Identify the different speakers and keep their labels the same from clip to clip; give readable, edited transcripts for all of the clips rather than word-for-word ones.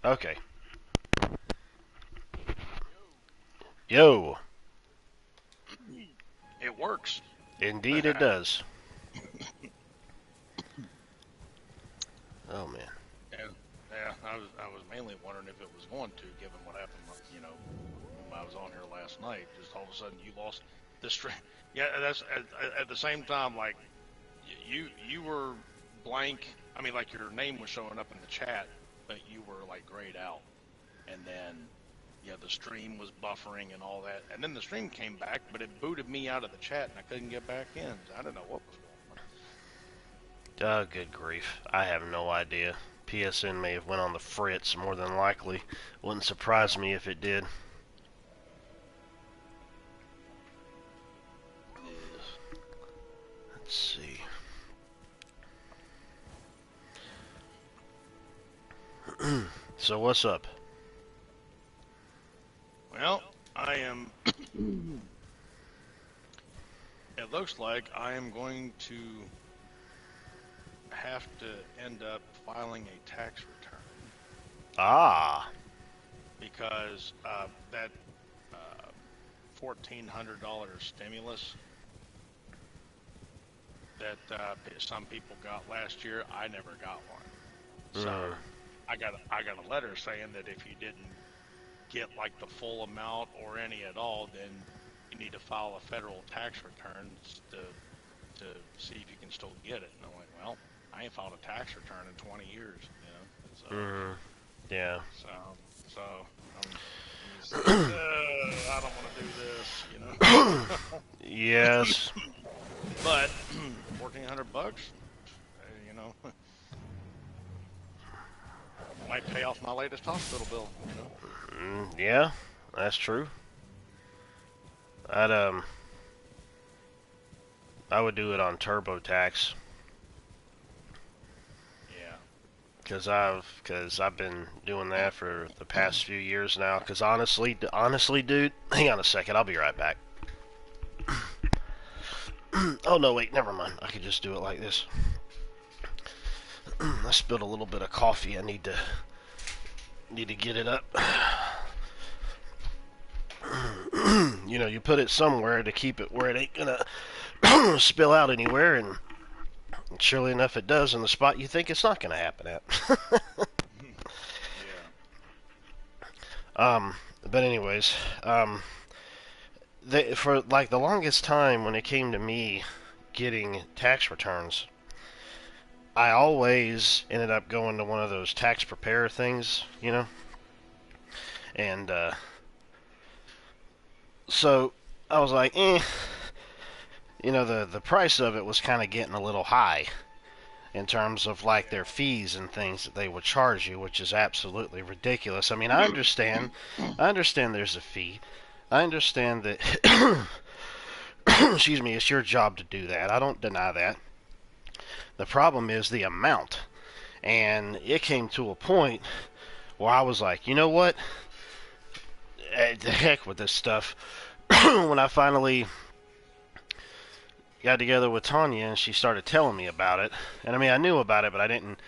Speaker 1: Okay. Yo.
Speaker 2: It works.
Speaker 1: Indeed it
Speaker 2: yeah,
Speaker 1: does. Oh, man.
Speaker 2: yeah. I was mainly wondering if it was going to, given what happened. When I was on here last night, just all of a sudden you lost the string. Yeah, that's at the same time. Like you were blank. I mean, like your name was showing up in the chat, but you were like grayed out, and then yeah, the stream was buffering and all that, and then the stream came back, but it booted me out of the chat, and I couldn't get back in. I didn't know what was going
Speaker 1: Oh, good grief. I have no idea. PSN may have went on the fritz, more than likely. Wouldn't surprise me if it did.
Speaker 2: on. Yes.
Speaker 1: Let's see. So what's up?
Speaker 2: Well, I am. It looks like I am going to have to end up filing a tax return
Speaker 1: Ah.
Speaker 2: because that $1,400 stimulus that some people got last year, I never got one. So
Speaker 1: Mm.
Speaker 2: I got a letter saying that if you didn't get like the full amount or any at all, then you need to file a federal tax return to see if you can still get it. And I'm like, well, I ain't filed a tax return in 20 years, you know.
Speaker 1: Mm. Yeah.
Speaker 2: I'm just like, I don't want to do this, you know.
Speaker 1: Yes.
Speaker 2: But $1,400, you know, might pay off my latest hospital bill, you know.
Speaker 1: Yeah, that's true. I'd I would do it on TurboTax
Speaker 2: Yeah.
Speaker 1: because I've been doing that for the past few years now. Because honestly, dude, hang on a second, I'll be right back. Oh no, wait, never mind. I could just do it like this. I spilled a little bit of coffee. I need to get it up. You know, you put it somewhere to keep it where it ain't gonna spill out anywhere, and surely enough, it does in the spot you think it's not gonna happen at.
Speaker 2: Yeah.
Speaker 1: But anyways, for like the longest time when it came to me getting tax returns, I always ended up going to one of those tax preparer things, you know, and so I was like, you know, the price of it was kind of getting a little high in terms of like their fees and things that they would charge you, which is absolutely ridiculous. I mean, I understand there's a fee. I understand that, excuse me, it's your job to do that. I don't deny that. The problem is the amount. And it came to a point where I was like, you know what? The heck with this stuff. When I finally got together with Tanya and she started telling me about it, and I mean, I knew about it, but I didn't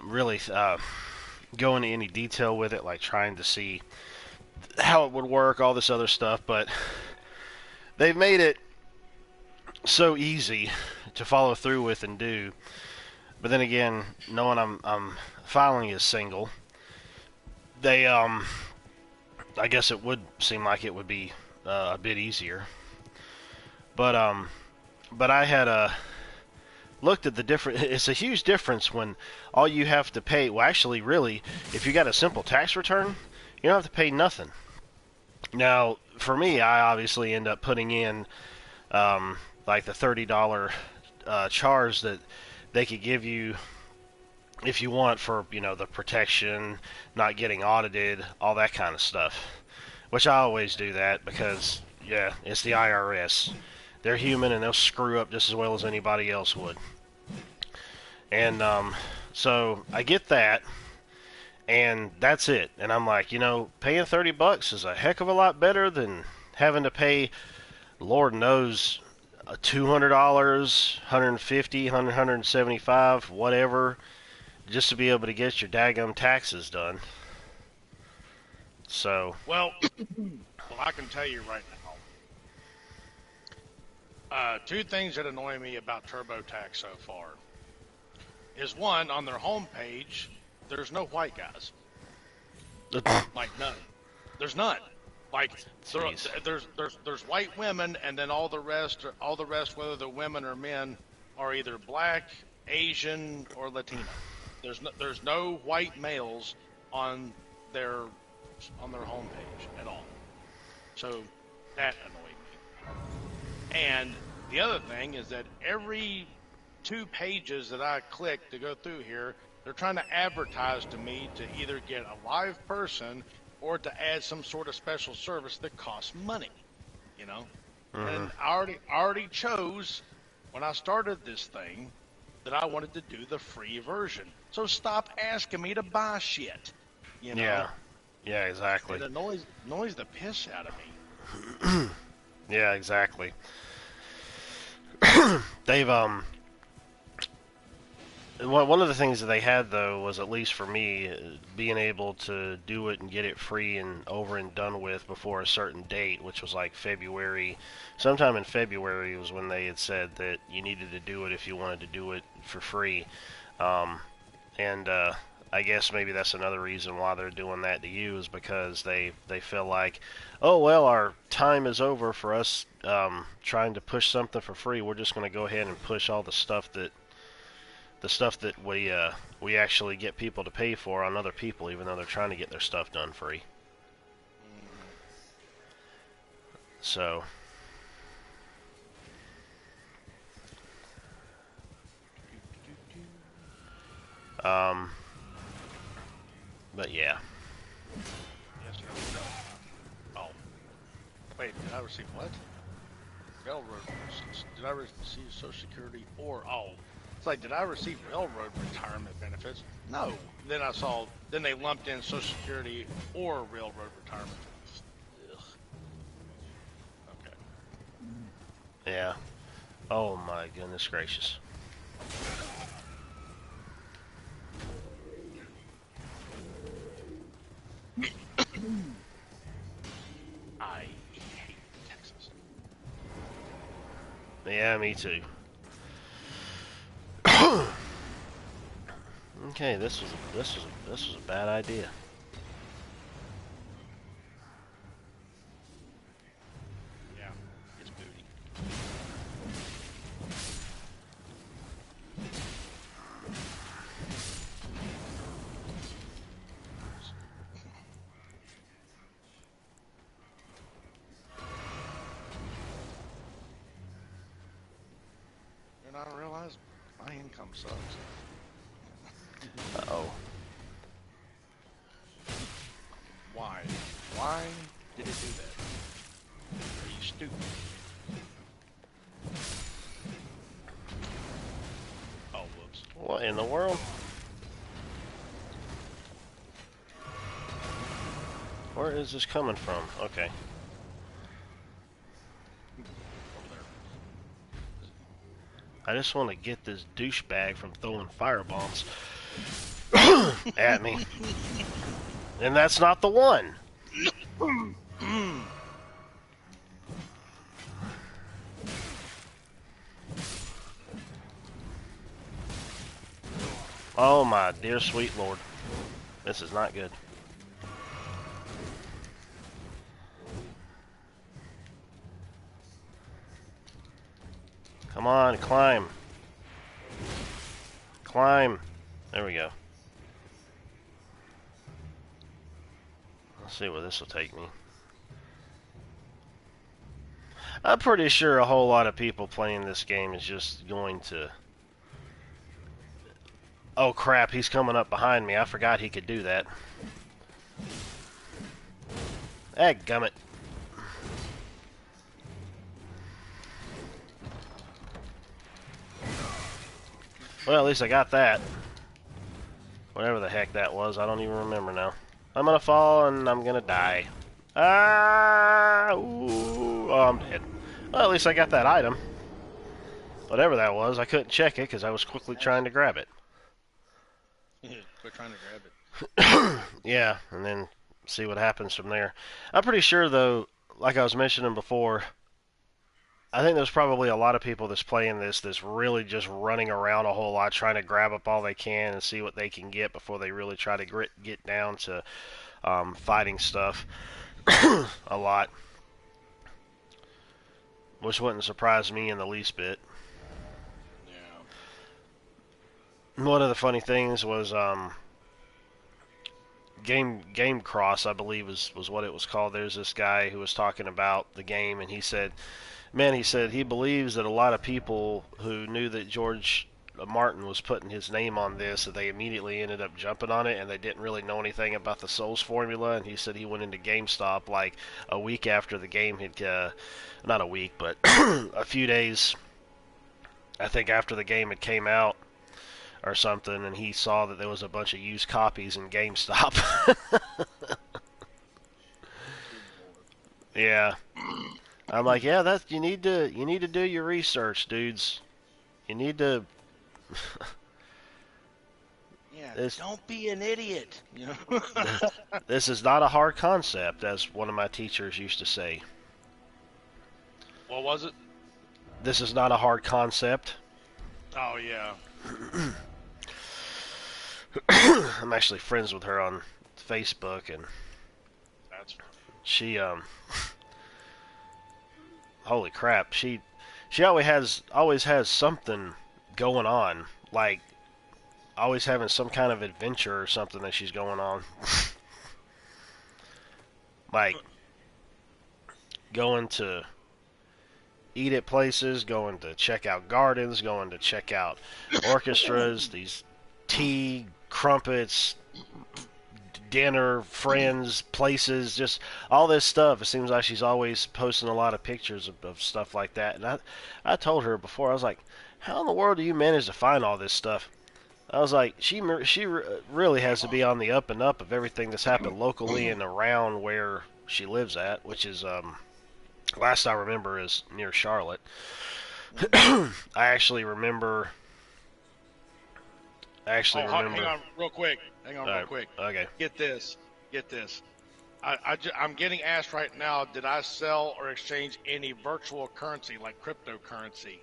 Speaker 1: really go into any detail with it, like trying to see how it would work, all this other stuff. But they've made it so easy to follow through with and do. But then again, knowing I'm filing as single, they I guess it would seem like it would be a bit easier. But I had looked at the different. It's a huge difference when all you have to pay. Well, actually, really, if you got a simple tax return, you don't have to pay nothing. Now, for me, I obviously end up putting in like the $30 charge that they could give you if you want for, you know, the protection, not getting audited, all that kind of stuff. Which I always do that because, yeah, it's the IRS. They're human and they'll screw up just as well as anybody else would. And so I get that, and that's it. And I'm like, you know, paying $30 is a heck of a lot better than having to pay, Lord knows, $200, 150, 175, whatever, just to be able to get your daggum taxes done. So,
Speaker 2: Well, well, I can tell you right now. Two things that annoy me about TurboTax so far is one, on their homepage, there's no white guys. Like none. There's none. Like there,
Speaker 1: jeez.
Speaker 2: there's white women, and then all the rest, whether they're women or men, are either black, Asian, or Latino. There's no white males on their on their homepage at all. So that annoyed me. And the other thing is that every two pages that I click to go through here, they're trying to advertise to me to either get a live person or to add some sort of special service that costs money, you know?
Speaker 1: Hmm.
Speaker 2: And I already chose when I started this thing that I wanted to do the free version. So stop asking me to buy shit, you know?
Speaker 1: Yeah. Yeah, exactly.
Speaker 2: It annoys the piss out of me.
Speaker 1: Yeah, exactly. They've one of the things that they had though was, at least for me, being able to do it and get it free and over and done with before a certain date, which was like February. Sometime in February was when they had said that you needed to do it if you wanted to do it for free. Um, and I guess maybe that's another reason why they're doing that to you, is because they feel like, oh well, our time is over for us trying to push something for free. We're just going to go ahead and push all the stuff that we actually get people to pay for on other people, even though they're trying to get their stuff done free.
Speaker 2: Mm-hmm.
Speaker 1: So, um, but yeah,
Speaker 2: Yes, here we go. Oh, wait, did I receive what? Railroad. Did I receive Social Security or it's like, did I receive railroad retirement benefits? No. Then they lumped in Social Security or railroad retirement. Ugh. Okay.
Speaker 1: yeah. Oh my goodness gracious.
Speaker 2: I hate Texas.
Speaker 1: Yeah, me too. Okay, this was a bad idea.
Speaker 2: Yeah, it's booty. And I realize my income sucks.
Speaker 1: Uh-oh.
Speaker 2: Why? Why did it do that? Are you stupid? Oh, whoops.
Speaker 1: What in the world? Where is this coming from? Okay.
Speaker 2: Over there.
Speaker 1: I just want to get this douchebag from throwing firebombs at me. And that's not the one. Oh my dear sweet lord. This is not good. Come on, climb. Climb. There we go. Let's see where this will take me. I'm pretty sure a whole lot of people playing this game is just going to... Oh crap, he's coming up behind me. I forgot he could do that. Gummit. Well, at least I got that. Whatever the heck that was, I don't even remember now. I'm gonna fall and I'm gonna die. Ah! Ooh, oh, I'm dead. Well, at least I got that item. Whatever that was, I couldn't check it because I was quickly trying to grab it.
Speaker 2: Quit trying to grab it.
Speaker 1: Yeah, and then see what happens from there. I'm pretty sure though, like I was mentioning before, I think there's probably a lot of people that's playing this that's really just running around a whole lot, trying to grab up all they can and see what they can get before they really try to get down to fighting stuff a lot, which wouldn't surprise me in the least bit.
Speaker 2: Yeah.
Speaker 1: One of the funny things was Game Cross, I believe was what it was called. There's this guy who was talking about the game, and he said, man, he said he believes that a lot of people who knew that George Martin was putting his name on this, that they immediately ended up jumping on it, and they didn't really know anything about the Souls formula. And he said he went into GameStop like a week after the game had, not a week, but a few days, I think, after the game had came out or something, and he saw that there was a bunch of used copies in GameStop. Yeah, I'm like, yeah, that's you need to do your research, dudes. You need to.
Speaker 2: Yeah.
Speaker 1: This
Speaker 2: Don't be an idiot. You know.
Speaker 1: this is not a hard concept, as one of my teachers used to say.
Speaker 2: What was it?
Speaker 1: This is not a hard concept.
Speaker 2: Oh yeah.
Speaker 1: I'm actually friends with her on Facebook, and
Speaker 2: That's
Speaker 1: she holy crap, she always has something going on, like always having some kind of adventure or something that she's going on. Like going to eat at places, going to check out gardens, going to check out orchestras, these tea, crumpets, dinner, friends, places, just all this stuff. It seems like she's always posting a lot of pictures of stuff like that. And I told her before, I was like, how in the world do you manage to find all this stuff? I was like, she really has to be on the up and up of everything that's happened locally and around where she lives at, which is last I remember is near Charlotte. I actually remember. I actually
Speaker 2: Oh,
Speaker 1: remember.
Speaker 2: hang on real quick. Hang on real quick.
Speaker 1: Okay.
Speaker 2: Get this. Get this. I'm getting asked right now, did I sell or exchange any virtual currency like cryptocurrency?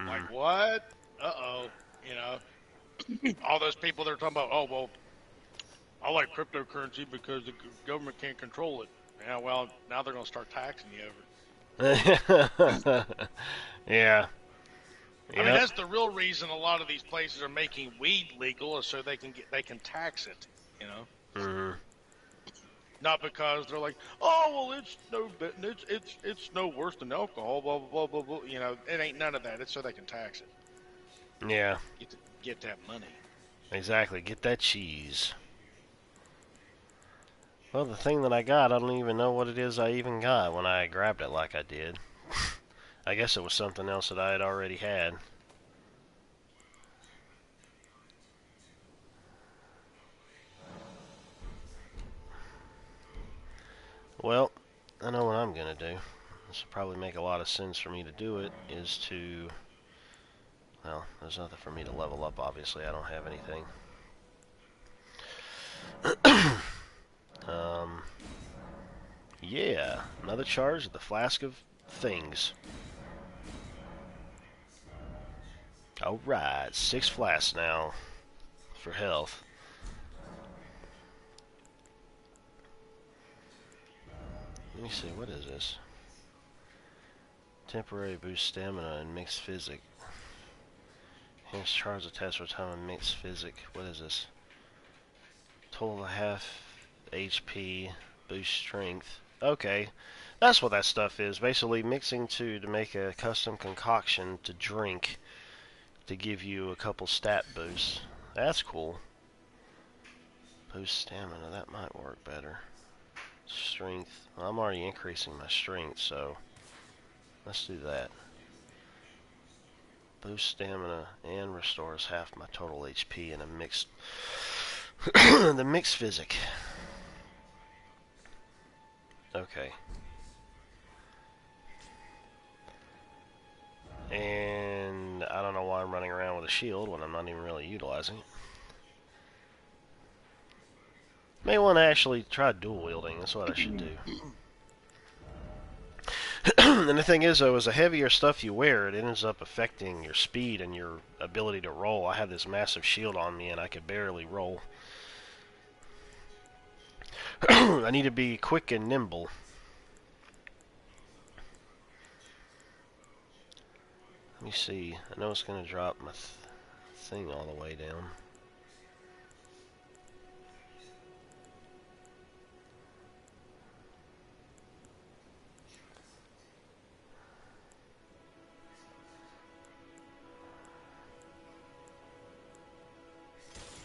Speaker 2: Like what? Uh-oh. You know, all those people that are talking about, oh, well, I like cryptocurrency because the government can't control it. Yeah, well, now they're going to start taxing you over it.
Speaker 1: Yeah.
Speaker 2: I mean,
Speaker 1: Yep.
Speaker 2: that's the real reason a lot of these places are making weed legal is so they can tax it, you know?
Speaker 1: Hmm.
Speaker 2: Not because they're like, oh well, it's no worse than alcohol, blah blah blah blah blah. You know, it ain't none of that. It's so they can tax it,
Speaker 1: Yeah.
Speaker 2: get that money.
Speaker 1: Exactly. Get that cheese. Well, the thing that I got, I don't even know what it is I even got when I grabbed it like I did. I guess it was something else that I had already had. Well, I know what I'm going to do. This will probably make a lot of sense for me to do it, is to... Well, there's nothing for me to level up, obviously. I don't have anything. um, yeah, another charge of the Flask of Things. Alright, 6 flasks now for health. Let me see, what is this? Temporary boost stamina and mixed physic. Enhance charge attacks for time and mixed physic. What is this? Total half HP, boost strength. Okay, that's what that stuff is. Basically mixing two to make a custom concoction to drink to give you a couple stat boosts. That's cool. Boost stamina, that might work better. Strength, well, I'm already increasing my strength, so let's do that. Boost stamina and restores half my total HP in a mixed the mixed physic. Okay. And I don't know why I'm running around with a shield when I'm not even really utilizing it. May want to actually try dual wielding. That's what I should do. And the thing is, though, as the heavier stuff you wear, it ends up affecting your speed and your ability to roll. I have this massive shield on me, and I could barely roll. I need to be quick and nimble. Let me see. I know it's going to drop my thing all the way down.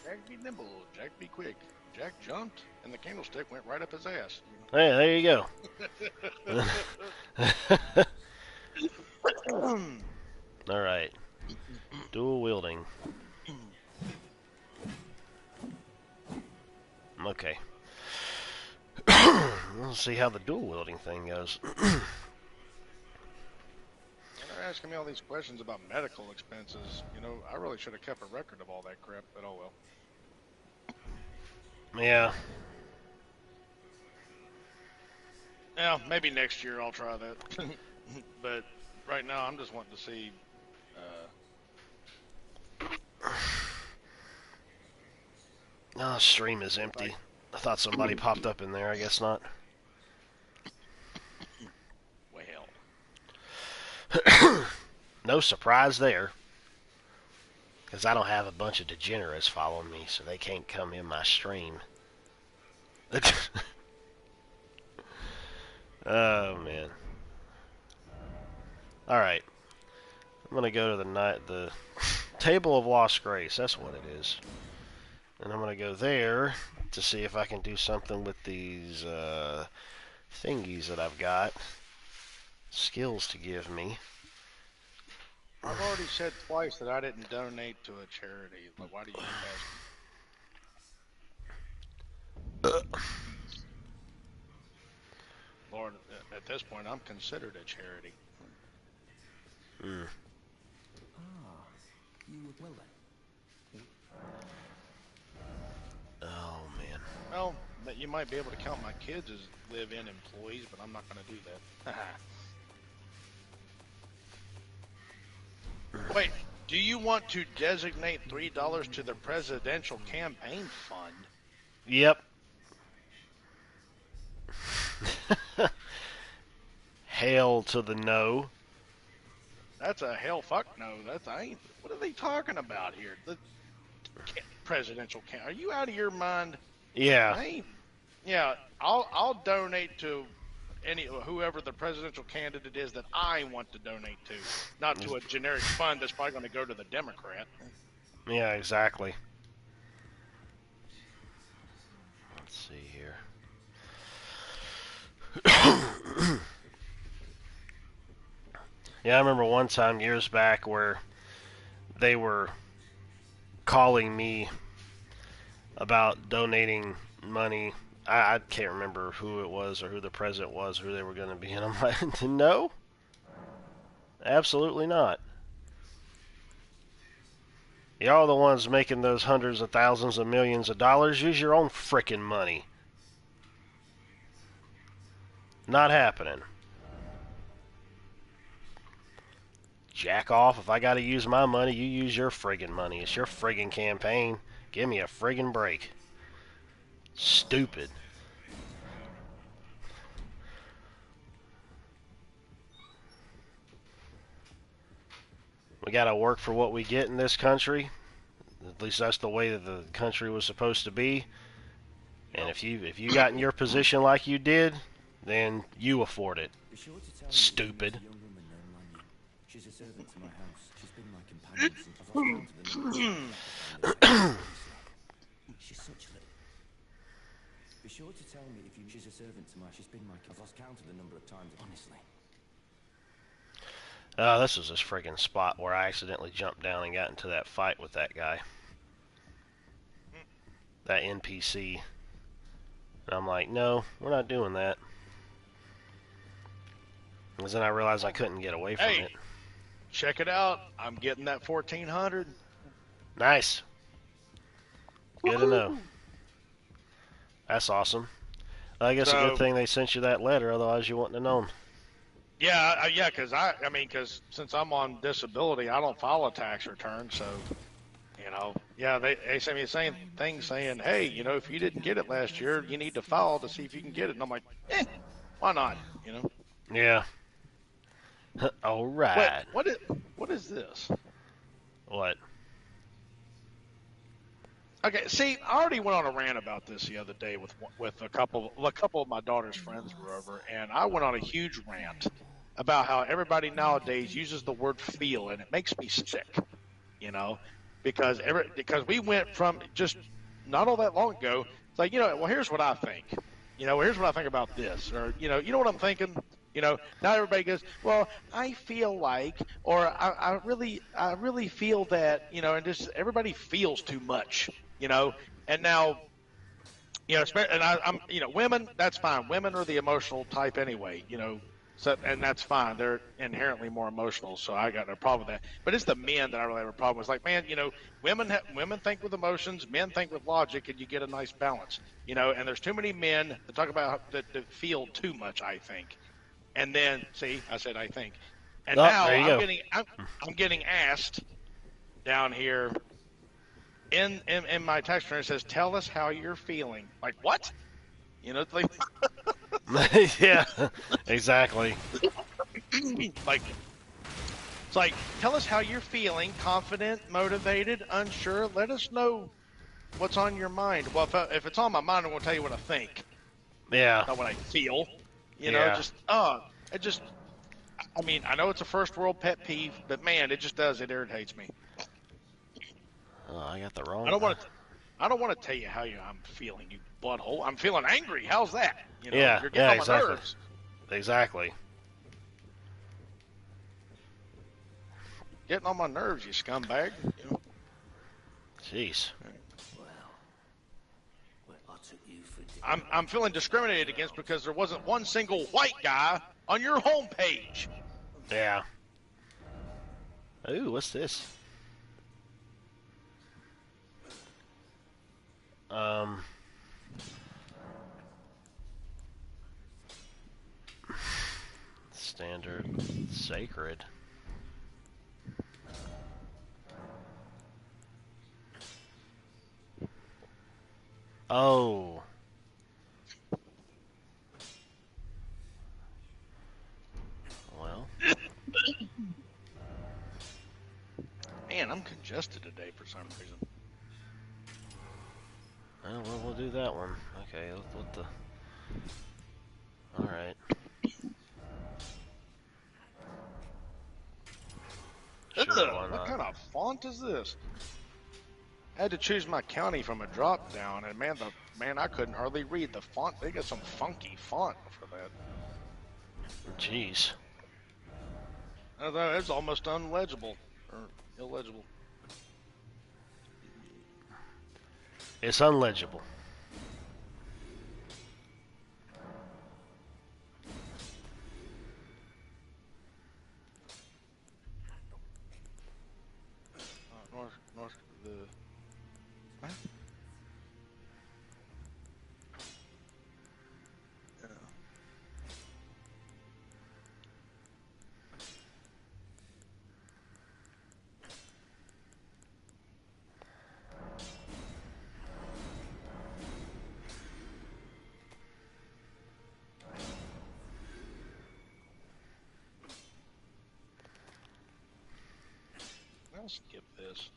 Speaker 2: Jack be nimble, Jack be quick. Jack jumped, and the candlestick went right up his ass.
Speaker 1: Hey, there you go. Alright. Dual wielding. Okay. Let's see how the dual wielding thing goes.
Speaker 2: They're asking me all these questions about medical expenses. You know, I really should have kept a record of all that crap, but oh well.
Speaker 1: Yeah.
Speaker 2: Yeah, maybe next year I'll try that. But right now I'm just wanting to see.
Speaker 1: Oh, stream is empty. I thought somebody popped up in there. I guess not.
Speaker 2: Well.
Speaker 1: No surprise there. Because I don't have a bunch of degenerates following me, so they can't come in my stream. Oh, man. Alright. I'm going to go to the Table of Lost Grace. That's what it is. And I'm going to go there to see if I can do something with these thingies that I've got. Skills to give me.
Speaker 2: I've already said twice that I didn't donate to a charity. But why do you ask? Lord, at this point, I'm considered a charity.
Speaker 1: Mm.
Speaker 3: You will then.
Speaker 1: Oh, man.
Speaker 2: Well, you might be able to count my kids as live-in employees, but I'm not going to do that. Wait, do you want to designate $3 to the presidential campaign fund?
Speaker 1: Yep. Hail to the no.
Speaker 2: That's a hell fuck no. I ain't. What are they talking about here? The presidential are you out of your mind?
Speaker 1: Yeah.
Speaker 2: Yeah, I'll donate to whoever the presidential candidate is that I want to donate to, not to a generic fund that's probably going to go to the Democrat.
Speaker 1: Yeah, exactly. Let's see here. Yeah, I remember one time years back where they were calling me about donating money. I can't remember who it was or who the president was, who they were going to be, and I'm like, no, absolutely not. Y'all are the ones making those hundreds of thousands of millions of dollars. Use your own frickin' money. Not happening. Jack off. If I gotta use my money, you use your friggin' money. It's your friggin' campaign. Give me a friggin' break. Stupid. We gotta work for what we get in this country. At least that's the way that the country was supposed to be. And if you got in your position like you did, then you afford it. Stupid.
Speaker 3: She's a servant to my house. She's been my companion since I've lost count of the She's such a... Be sure to tell me if she's a servant to my... She's been my... I've lost count of the number of times, honestly.
Speaker 1: This was this friggin' spot where I accidentally jumped down and got into that fight with that guy. That NPC. And I'm like, no, we're not doing that. Because then I realized I couldn't get away from it.
Speaker 2: Check it out. I'm getting that 1400.
Speaker 1: Nice. Good to know. That's awesome. I guess a good
Speaker 2: So
Speaker 1: thing they sent you that letter, otherwise you wouldn't have known.
Speaker 2: yeah, yeah, because I mean, because since I'm on disability, I don't file a tax return. So yeah, they sent me the same thing saying, hey, if you didn't get it last year, you need to file to see if you can get it. And I'm like, why not?
Speaker 1: Yeah. All
Speaker 2: What
Speaker 1: right.
Speaker 2: what is what is this?
Speaker 1: What?
Speaker 2: Okay, see, I already went on a rant about this the other day with a couple of my daughter's friends were over, and I went on a huge rant about how everybody nowadays uses the word feel, and it makes me sick, you know, because we went from just not all that long ago. It's like, well, here's what I think. Here's what I think about this, or you know what I'm thinking. Now everybody goes, well, I feel like, or I really feel that, and just everybody feels too much, you know. And now, and I'm, women, that's fine. Women are the emotional type anyway, So, and that's fine. They're inherently more emotional, so I got no problem with that. But it's the men that I really have a problem with. It's like, man, women think with emotions, men think with logic, and you get a nice balance. And there's too many men that talk about that feel too much, I think. And then, see, I said I think. And
Speaker 1: Oh,
Speaker 2: now
Speaker 1: there you
Speaker 2: I'm
Speaker 1: go.
Speaker 2: getting asked down here in my text return. It says, "Tell us how you're feeling." Like what? It's like
Speaker 1: Yeah, exactly.
Speaker 2: like it's like, tell us how you're feeling. Confident, motivated, unsure. Let us know what's on your mind. Well, if it's on my mind, I'm going to tell you what I think,
Speaker 1: Yeah,
Speaker 2: not what I feel.
Speaker 1: yeah.
Speaker 2: Just it just. I mean, I know it's a first world pet peeve, but man, it just does. It irritates me.
Speaker 1: Oh, I got the
Speaker 2: I
Speaker 1: wrong.
Speaker 2: don't want to. I don't want to tell you how I'm feeling, you butthole. I'm feeling angry. How's that?
Speaker 1: Yeah,
Speaker 2: You're getting
Speaker 1: yeah,
Speaker 2: on my
Speaker 1: exactly,
Speaker 2: nerves.
Speaker 1: exactly.
Speaker 2: Getting on my nerves, you scumbag.
Speaker 1: Jeez.
Speaker 3: Well, I took you for
Speaker 2: I'm feeling discriminated against because there wasn't one single white guy on your homepage.
Speaker 1: Yeah. Ooh, what's this? Um. Standard, sacred. Oh. Well.
Speaker 2: Man, I'm congested today for some reason.
Speaker 1: Well, we'll do that one. Okay. What the? All right. Sure.
Speaker 2: Ugh,
Speaker 1: Why
Speaker 2: what
Speaker 1: not?
Speaker 2: kind of font is this? I had to choose my county from a drop down, and man, I couldn't hardly read the font. They got some funky font for that.
Speaker 1: Jeez.
Speaker 2: It's almost unlegible or illegible.
Speaker 1: It's unlegible.
Speaker 2: North the. What? Yeah. I'll skip this.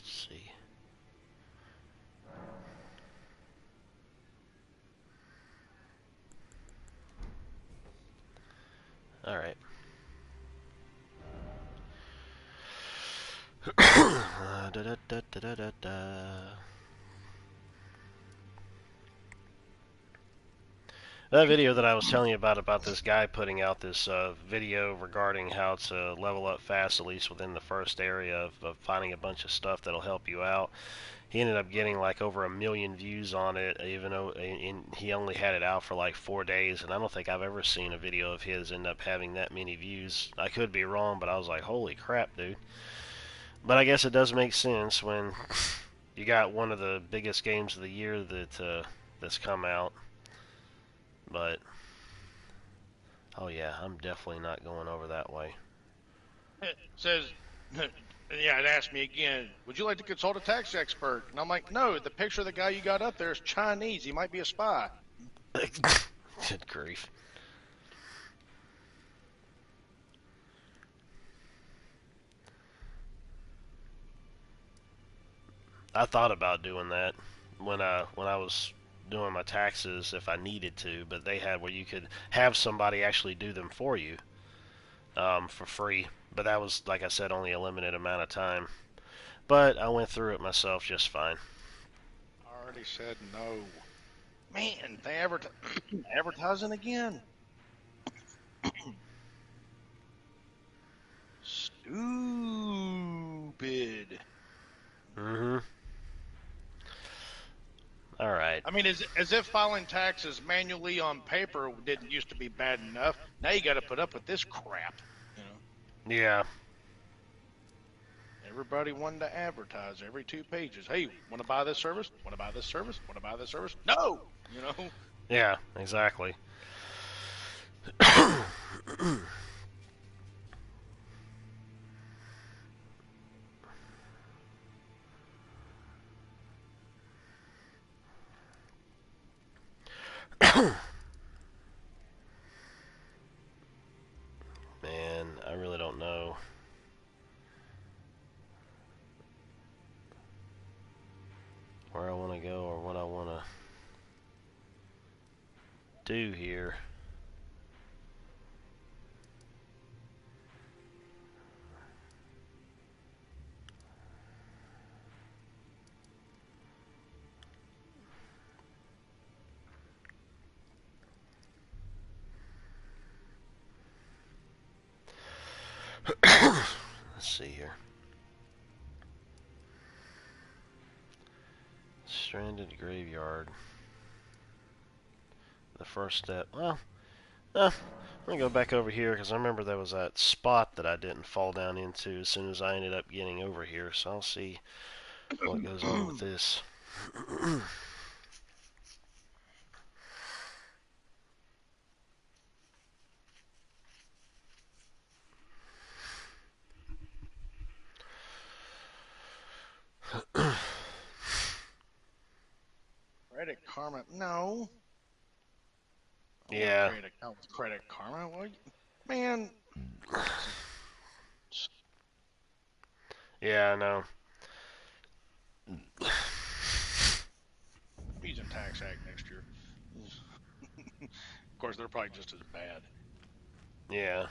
Speaker 1: Let's see. All right. Da, da, da, da, da, da. That video that I was telling you about this guy putting out this video regarding how to level up fast, at least within the first area of finding a bunch of stuff that'll help you out. He ended up getting like over 1 million views on it, even though he only had it out for like 4 days. And I don't think I've ever seen a video of his end up having that many views. I could be wrong, but I was like, holy crap, dude. But I guess it does make sense when you got one of the biggest games of the year that's come out. But oh yeah, I'm definitely not going over that way.
Speaker 2: It says, yeah, it asked me again, would you like to consult a tax expert? And I'm like, no, the picture of the guy you got up there is Chinese. He might be a spy.
Speaker 1: Good grief. I thought about doing that when I was doing my taxes if I needed to, but they had where you could have somebody actually do them for you for free. But that was, like I said, only a limited amount of time. But I went through it myself just fine.
Speaker 2: I already said no. Man, they advertising again. Stupid.
Speaker 1: Mm-hmm. All right.
Speaker 2: I mean, as if filing taxes manually on paper didn't used to be bad enough. Now you got to put up with this crap. You know,
Speaker 1: Yeah.
Speaker 2: everybody wanted to advertise every 2 pages. Hey, want to buy this service? Want to buy this service? Want to buy this service? No. You know.
Speaker 1: Yeah. Exactly. Man, I really don't know. Where I want to go or what I want to do here. Let's see here. Stranded graveyard. The first step. Well, I'm going to go back over here because I remember there was that spot that I didn't fall down into as soon as I ended up getting over here. So I'll see what goes on with this.
Speaker 2: Credit Karma? No.
Speaker 1: Yeah.
Speaker 2: Create account with Credit Karma? Well, man.
Speaker 1: Yeah, I know.
Speaker 2: Using Tax Act next year. Of course, they're probably just as bad.
Speaker 1: Yeah.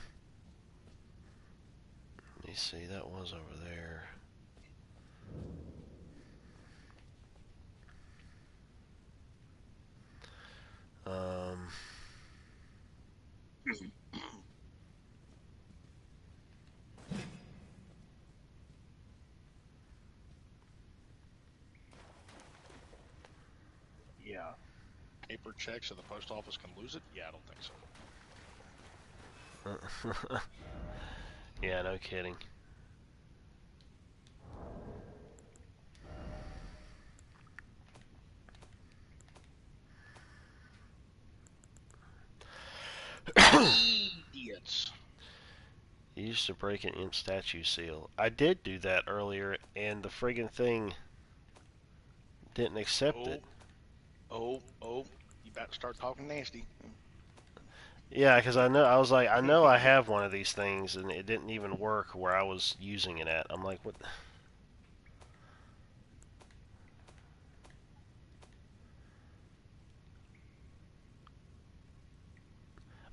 Speaker 1: Let me see. That was over there. Um.
Speaker 2: Yeah. Paper checks so the post office can lose it? Yeah, I don't think so.
Speaker 1: Yeah, no kidding.
Speaker 2: Idiots.
Speaker 1: You used to break an imp statue seal. I did do that earlier, and the friggin' thing didn't accept it.
Speaker 2: Oh, you about to start talking nasty.
Speaker 1: Yeah, because I was like, I know I have one of these things, and it didn't even work where I was using it at. I'm like, what?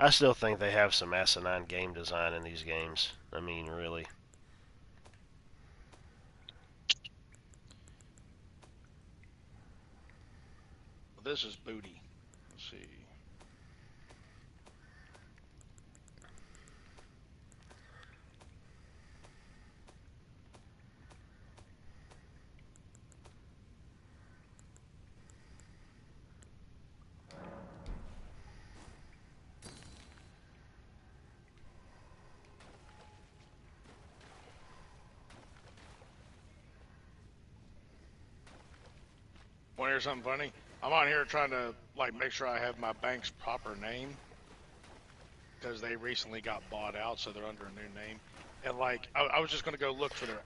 Speaker 1: I still think they have some asinine game design in these games. I mean, really.
Speaker 2: Well, this is booty. Let's see. Want to hear something funny? I'm on here trying to like make sure I have my bank's proper name because they recently got bought out, so they're under a new name. And like, I was just gonna go look for their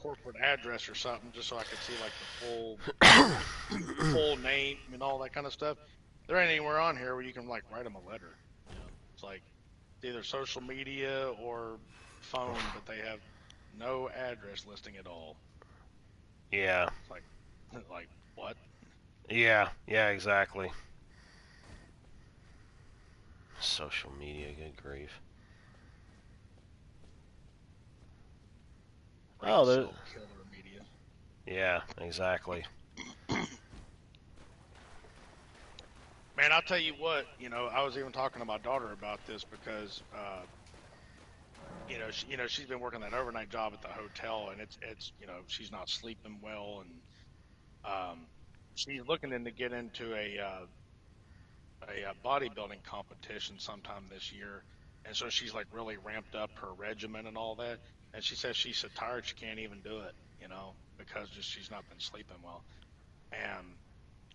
Speaker 2: corporate address or something, just so I could see like the full name and all that kind of stuff. There ain't anywhere on here where you can like write them a letter. You know, it's like either social media or phone, but they have no address listing at all.
Speaker 1: Yeah.
Speaker 2: It's like, like what?
Speaker 1: Yeah. Yeah. Exactly. Social media. Good grief.
Speaker 2: Brain
Speaker 1: Oh,
Speaker 2: cell killer media.
Speaker 1: yeah. Exactly.
Speaker 2: Man, I'll tell you what. You know, I was even talking to my daughter about this because, she's been working that overnight job at the hotel, and it's she's not sleeping well, and she's looking to get into a bodybuilding competition sometime this year, and so she's like really ramped up her regimen and all that. And she says she's so tired she can't even do it, because just she's not been sleeping well. And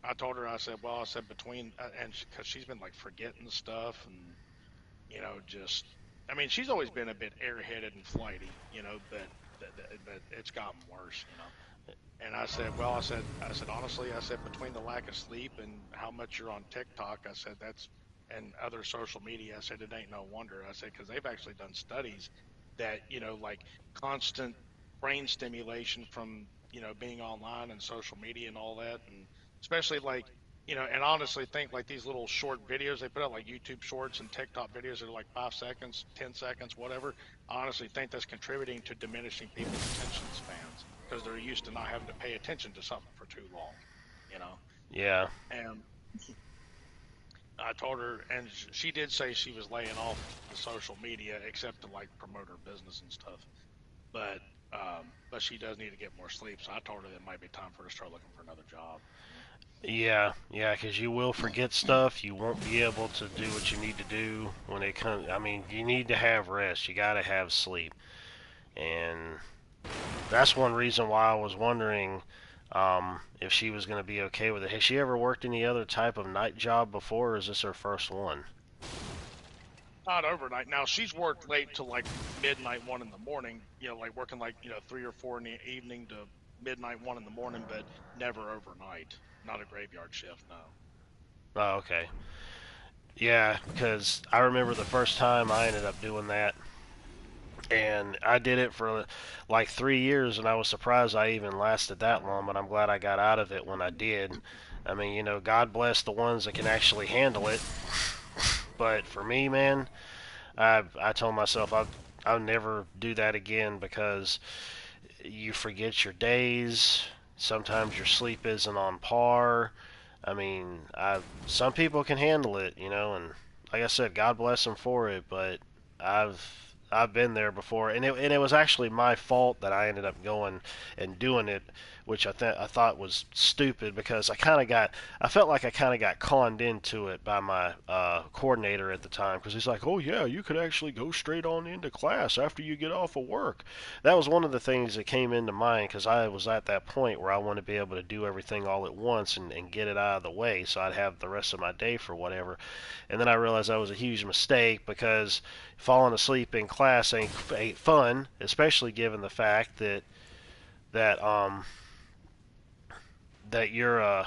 Speaker 2: I told her, I said, well, I said between and because she's been like forgetting stuff and just I mean she's always been a bit airheaded and flighty, but it's gotten worse. And I said, well, I said honestly, I said between the lack of sleep and how much you're on TikTok, I said that's and other social media, I said it ain't no wonder. I said because they've actually done studies that like constant brain stimulation from being online and social media and all that, and especially like and honestly think like these little short videos they put out like YouTube shorts and TikTok videos that are like 5 seconds, 10 seconds, whatever. I honestly think that's contributing to diminishing people's attention spans because they're used to not having to pay attention to something for too long, you know.
Speaker 1: Yeah.
Speaker 2: And I told her, and she did say she was laying off the social media except to like promote her business and stuff. But she does need to get more sleep. So I told her that it might be time for her to start looking for another job.
Speaker 1: Yeah, yeah, because you will forget stuff. You won't be able to do what you need to do when it comes. I mean, you need to have rest. You got to have sleep, and that's one reason why I was wondering if she was going to be okay with it. Has she ever worked any other type of night job before, or is this her first one?
Speaker 2: Not overnight. Now she's worked late to like midnight, 1 in the morning. Like working like 3 or 4 in the evening to midnight, 1 in the morning, but never overnight. Not a graveyard shift, no.
Speaker 1: Oh, okay. Yeah, because I remember the first time I ended up doing that, and I did it for like 3 years, and I was surprised I even lasted that long. But I'm glad I got out of it when I did. I mean, God bless the ones that can actually handle it. But for me, man, I told myself I'll never do that again because you forget your days. Sometimes your sleep isn't on par. I mean, some people can handle it, and like I said, God bless them for it. But I've been there before, and it was actually my fault that I ended up going and doing it, which I thought was stupid because I felt like I kind of got conned into it by my coordinator at the time because he's like, oh yeah, you could actually go straight on into class after you get off of work. That was one of the things that came into mind because I was at that point where I wanted to be able to do everything all at once and get it out of the way so I'd have the rest of my day for whatever. And then I realized that was a huge mistake because falling asleep in class ain't fun, especially given the fact that that you're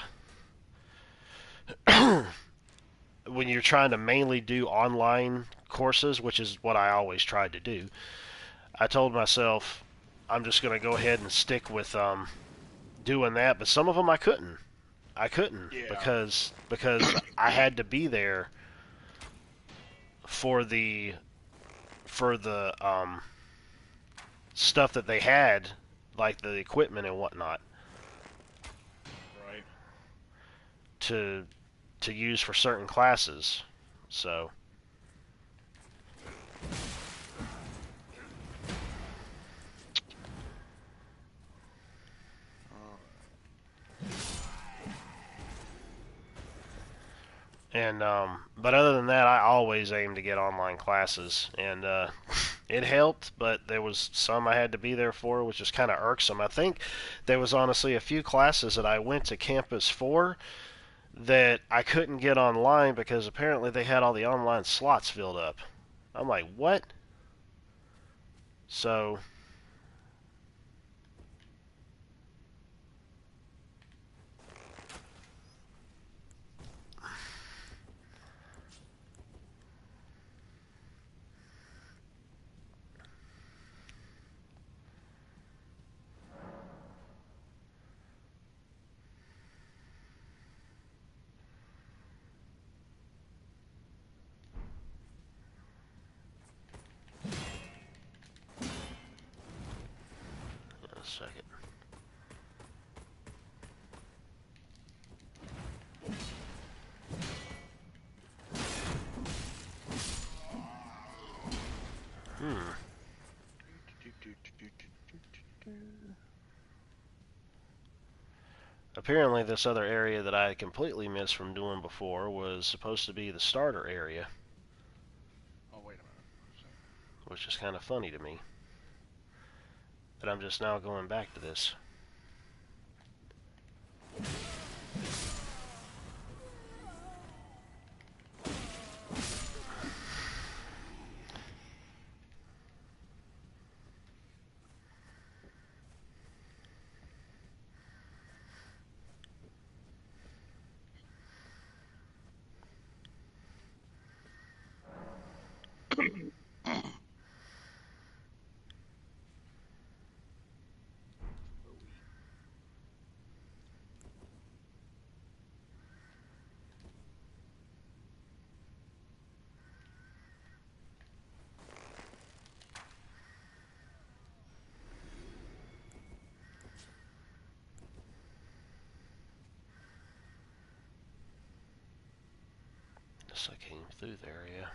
Speaker 1: when you're trying to mainly do online courses, which is what I always tried to do. I told myself I'm just going to go ahead and stick with doing that, but some of them I couldn't. I couldn't
Speaker 2: Yeah.
Speaker 1: because I had to be there for the stuff that they had, like the equipment and whatnot,
Speaker 2: Right.
Speaker 1: to use for certain classes. So and but other than that, I always aim to get online classes, and it helped. But there was some I had to be there for, which is kind of irksome. I think there was honestly a few classes that I went to campus for that I couldn't get online because apparently they had all the online slots filled up. I'm like, what? So, a second. Apparently, this other area that I had completely missed from doing before was supposed to be the starter area,
Speaker 2: Oh, wait a minute.
Speaker 1: which is kind of funny to me. But I'm just now going back to this. Guess I came through the area.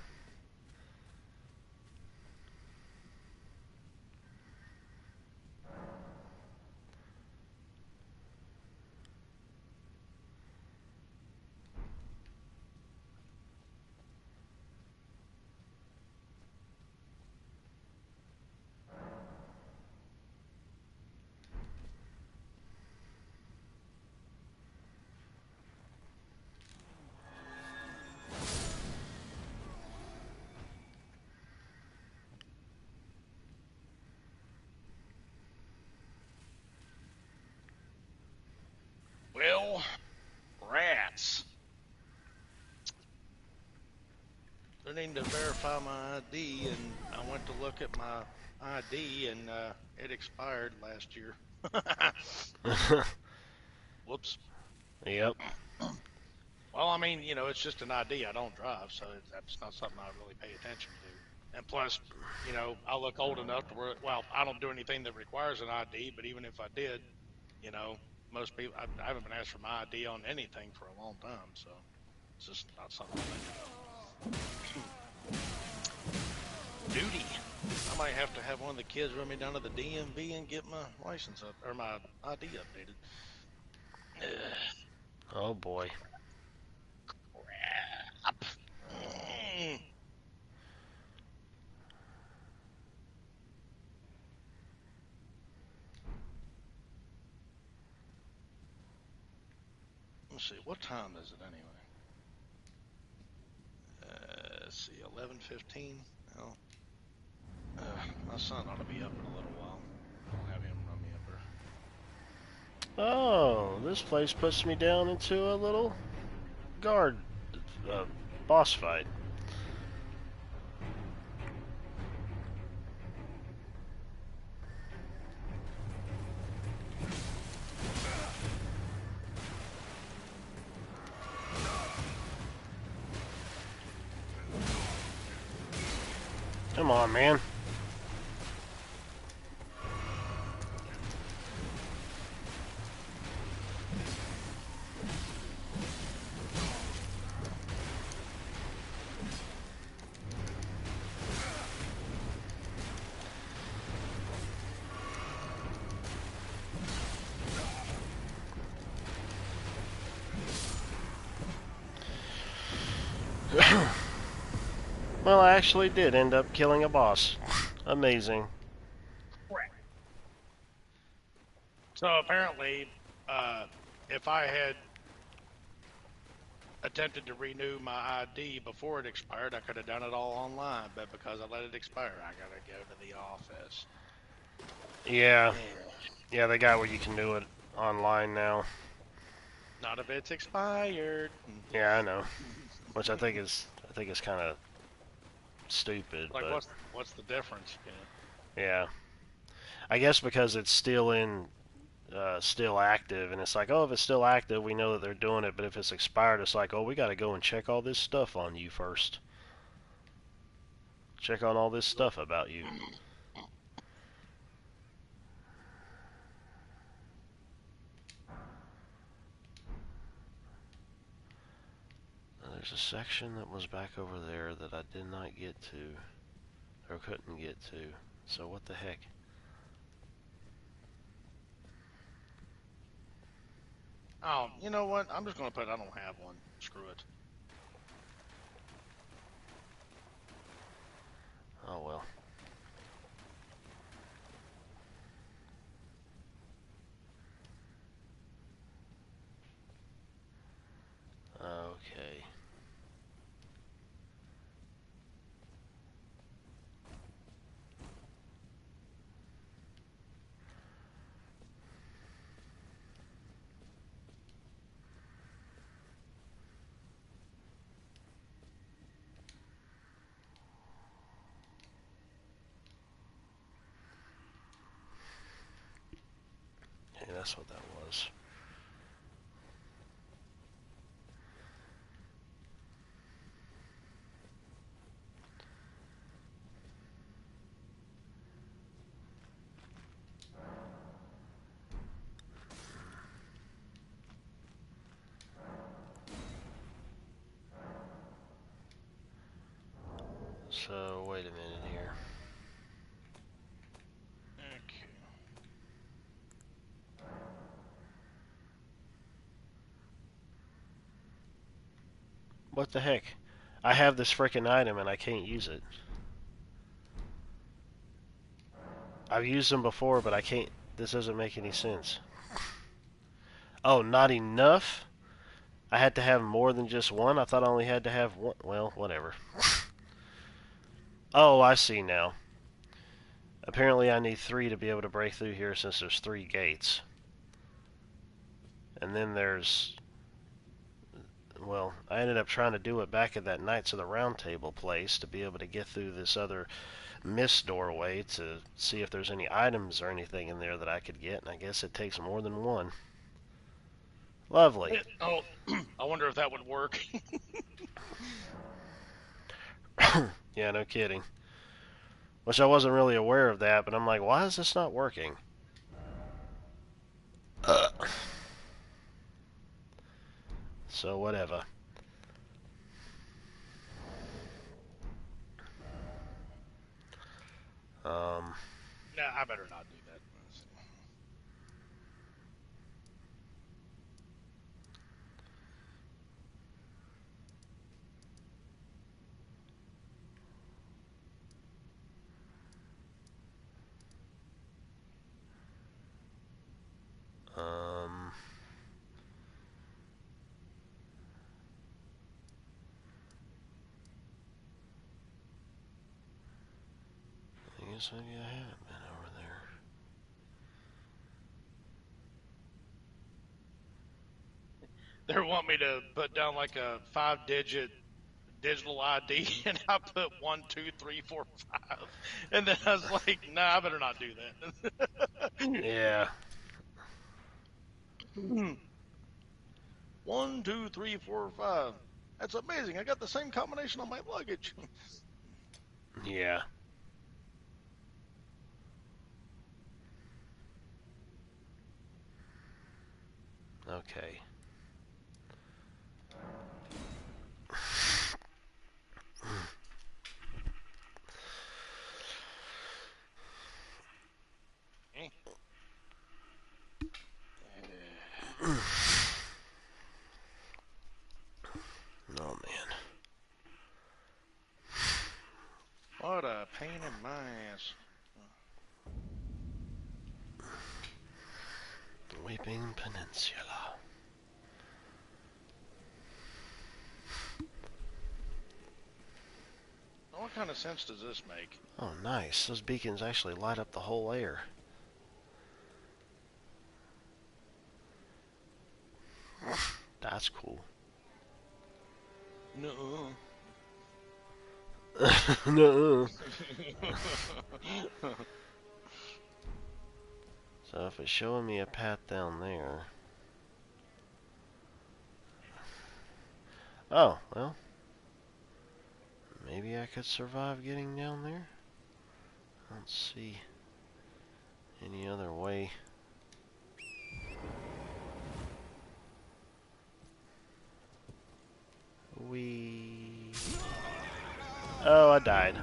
Speaker 2: Well, rats. They need to verify my ID, and I went to look at my ID, and it expired last year. Whoops.
Speaker 1: Yep.
Speaker 2: Well, I mean, it's just an ID. I don't drive, so that's not something I really pay attention to. And plus, I look old enough to where, well, I don't do anything that requires an ID, but even if I did, you know, most people, I haven't been asked for my ID on anything for a long time, so it's just not something I think about. Duty. I might have to have one of the kids run me down to the DMV and get my license up, or my ID updated.
Speaker 1: Oh boy.
Speaker 2: Crap. Let's see, what time is it anyway? Let's see, 11:15. Well, my son ought to be up in a little while. I'll have him run me up there.
Speaker 1: Oh, this place puts me down into a little guard boss fight. Come on, man. Well, I actually did end up killing a boss. Amazing.
Speaker 2: Right. So apparently, if I had attempted to renew my ID before it expired, I could have done it all online. But because I let it expire, I gotta go to the office.
Speaker 1: Yeah.
Speaker 2: Yeah.
Speaker 1: Yeah, they got where you can do it online now.
Speaker 2: Not if it's expired.
Speaker 1: Yeah, I know. Which I think is kind of stupid,
Speaker 2: Like,
Speaker 1: but
Speaker 2: what's the difference?
Speaker 1: yeah. I guess because it's still still active, and it's like, oh, if it's still active, we know that they're doing it. But if it's expired, it's like, oh, we got to go and check all this stuff on you first. Check on all this stuff about you. There's a section that was back over there that I did not get to, or couldn't get to. So what the heck?
Speaker 2: Oh, you know what? I'm just gonna put I don't have one. Screw it.
Speaker 1: Oh well. Okay. Hey, that's what that was. So, wait a minute here.
Speaker 2: Okay.
Speaker 1: What the heck? I have this freaking item and I can't use it. I've used them before, but I can't. This doesn't make any sense. Oh, not enough? I had to have more than just one? I thought I only had to have one. Well, whatever. Oh, I see now. Apparently I need 3 to be able to break through here since there's 3 gates. And then there's... Well, I ended up trying to do it back at that Knights of the Round Table place to be able to get through this other mist doorway to see if there's any items or anything in there that I could get, and I guess it takes more than one. Lovely.
Speaker 2: Oh, I wonder if that would work.
Speaker 1: Yeah, no kidding. Which I wasn't really aware of that, but I'm like, why is this not working? So whatever. Um,
Speaker 2: Nah, I better not do that.
Speaker 1: um, I guess maybe I haven't been over there.
Speaker 2: They want me to put down like a 5-digit digital ID, and I put 1, 2, 3, 4, 5, and then I was like, nah, I better not do that.
Speaker 1: Yeah.
Speaker 2: 1, 2, 3, 4, 5. That's amazing. I got the same combination on my luggage.
Speaker 1: Yeah. Okay.
Speaker 2: Eh.
Speaker 1: Oh man.
Speaker 2: What a pain in my ass.
Speaker 1: Weeping Peninsula.
Speaker 2: What kind of sense does this make?
Speaker 1: Oh, nice. Those beacons actually light up the whole air. That's cool.
Speaker 2: No.
Speaker 1: No. So if it's showing me a path down there. Oh, well. Maybe I could survive getting down there? I don't see any other way. Oh, I died.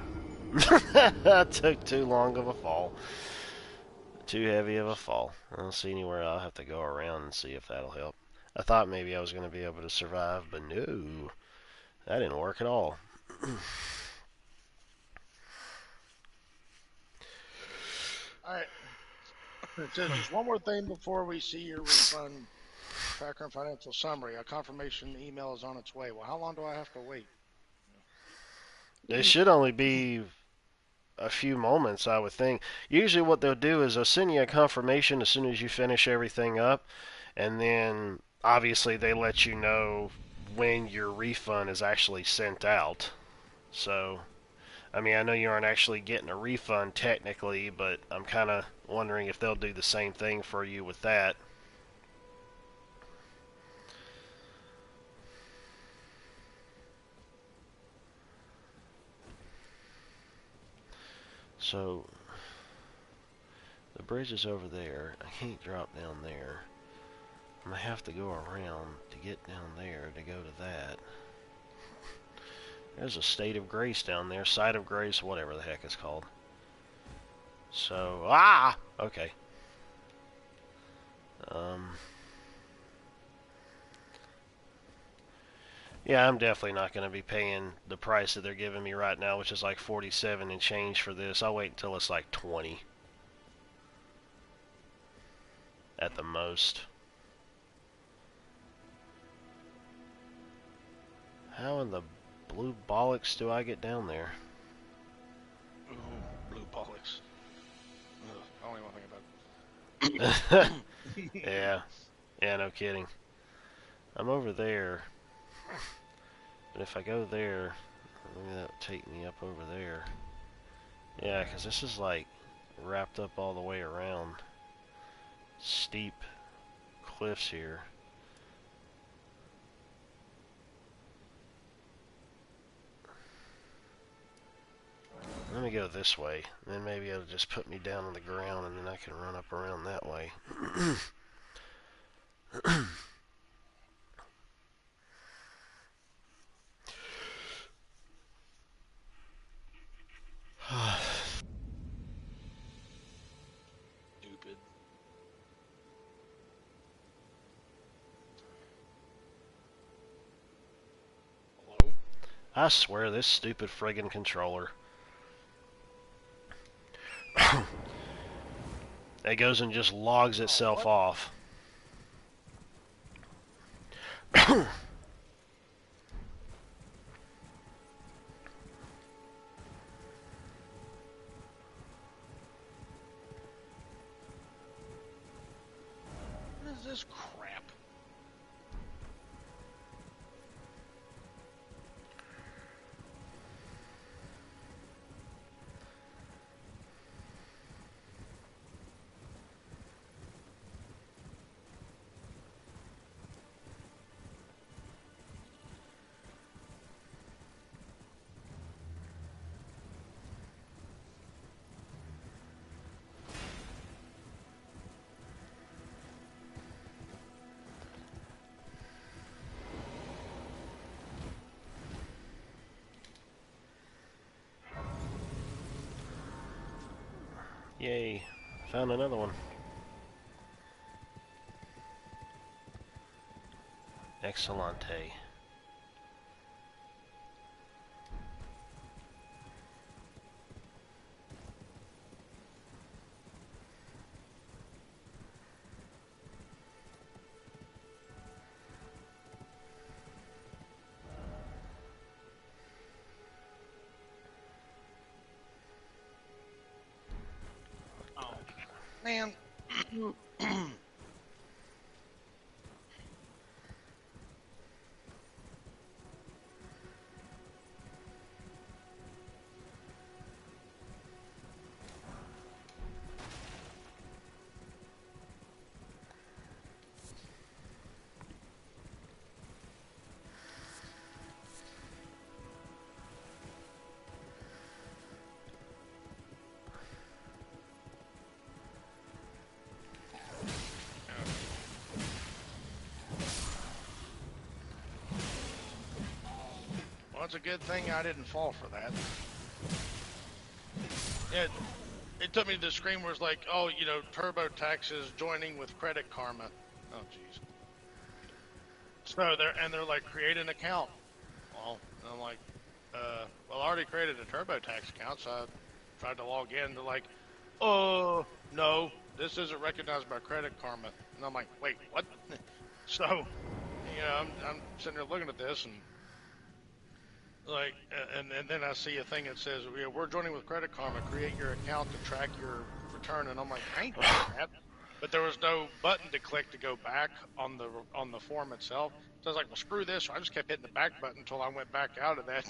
Speaker 1: I took too long of a fall. Too heavy of a fall. I don't see anywhere. I'll have to go around and see if that'll help. I thought maybe I was going to be able to survive, but no. That didn't work at all.
Speaker 2: Alright. It says just one more thing before we see your refund tracker and financial summary. A confirmation email is on its way. Well, how long do I have to wait?
Speaker 1: It should only be a few moments, I would think. Usually what they'll do is they'll send you a confirmation as soon as you finish everything up, and then obviously they let you know when your refund is actually sent out. So, I mean, I know you aren't actually getting a refund technically, but I'm kind of wondering if they'll do the same thing for you with that. So, the bridge is over there. I can't drop down there. I'm going to have to go around to get down there to go to that. There's a State of Grace down there. Site of Grace, whatever the heck it's called. So, okay. Yeah, I'm definitely not going to be paying the price that they're giving me right now, which is like 47 and change for this. I'll wait until it's like 20 at the most. How in the blue bollocks do I get down there?
Speaker 2: Ooh, blue bollocks. Ugh, I don't even want to think about it.
Speaker 1: Yeah, no kidding. I'm over there, but if I go there, maybe that'll take me up over there. Yeah, because this is like wrapped up all the way around. Steep cliffs here. Let me go this way, then maybe it'll just put me down on the ground and then I can run up around that way.
Speaker 2: Stupid. Hello?
Speaker 1: I swear this stupid friggin' controller. It goes and just logs itself off.
Speaker 2: What is this crap?
Speaker 1: Yay. Found another one. Excellente.
Speaker 2: Oh, man. Well, it's a good thing I didn't fall for that. It took me to the screen where it's like, oh, you know, TurboTax is joining with Credit Karma. Oh, jeez. So they're like, create an account. Well, I'm like, well, I already created a TurboTax account, so I tried to log in. They're like, oh, no, this isn't recognized by Credit Karma. And I'm like, wait, what? So, you know, I'm sitting there looking at this and like, and then I see a thing that says, yeah, we're joining with Credit Karma. Create your account to track your return. And I'm like, I ain't doing that. But there was no button to click to go back on the form itself. So I was like, well, screw this. So I just kept hitting the back button until I went back out of that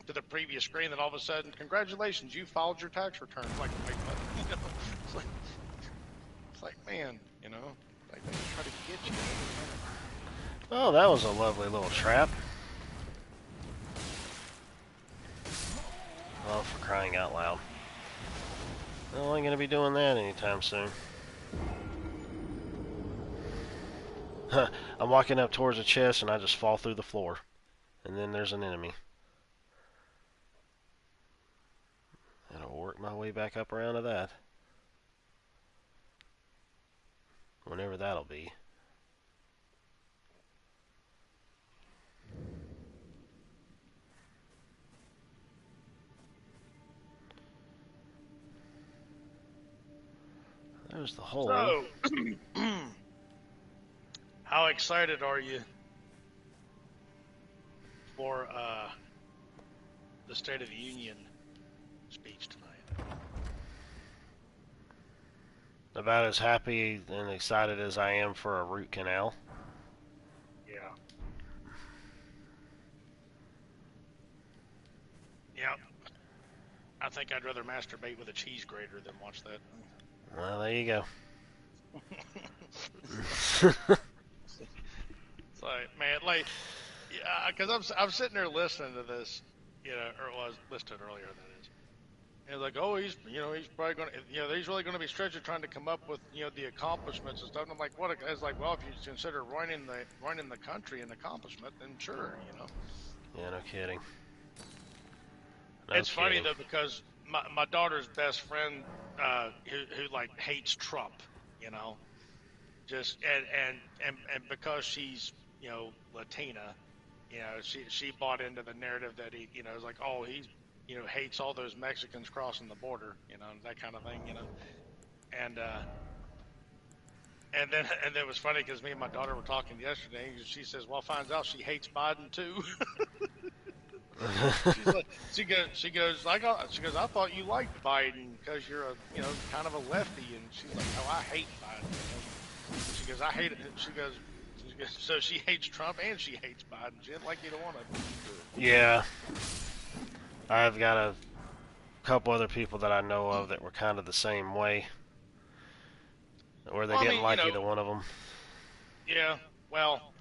Speaker 2: to the previous screen. Then all of a sudden, congratulations, you filed your tax return. I'm like, wait, what? You know, it's like, man, you know, like they try to get you.
Speaker 1: Oh, that was a lovely little trap. Oh, for crying out loud. Well, I ain't gonna be doing that anytime soon. I'm walking up towards the chest and I just fall through the floor. And then there's an enemy. And I'll work my way back up around to that. Whenever that'll be. There's the hole.
Speaker 2: So, how excited are you for the State of the Union speech tonight?
Speaker 1: About as happy and excited as I am for a root canal.
Speaker 2: Yeah. Yep. I think I'd rather masturbate with a cheese grater than watch that.
Speaker 1: Well, there you go.
Speaker 2: It's like, man, like, yeah, because I'm sitting there listening to this, you know, or was listening earlier, that is. And it's like, oh, he's probably going to, you know, he's really going to be stretching trying to come up with, you know, the accomplishments and stuff. And I'm like, what? It's like, well, if you consider running the country an accomplishment, then sure, you know.
Speaker 1: Yeah, no kidding. No
Speaker 2: It's funny
Speaker 1: kidding.
Speaker 2: though because my daughter's best friend, who like hates Trump, you know, just and because she's, you know, Latina, you know, she bought into the narrative that he, you know, is like, oh, he's, you know, hates all those Mexicans crossing the border, you know, that kind of thing, you know, and and then it was funny because me and my daughter were talking yesterday. And she says, well, finds out she hates Biden too. She's like, she goes, I thought you liked Biden because you're a, you know, kind of a lefty, and she's like, oh, I hate Biden. You know? She goes, I hate it. She goes, so she hates Trump and she hates Biden. She didn't like either one of them.
Speaker 1: Yeah. I've got a couple other people that I know of that were kind of the same way. Where they
Speaker 2: Well, I
Speaker 1: didn't
Speaker 2: mean,
Speaker 1: like
Speaker 2: you know,
Speaker 1: either one of them.
Speaker 2: yeah, well,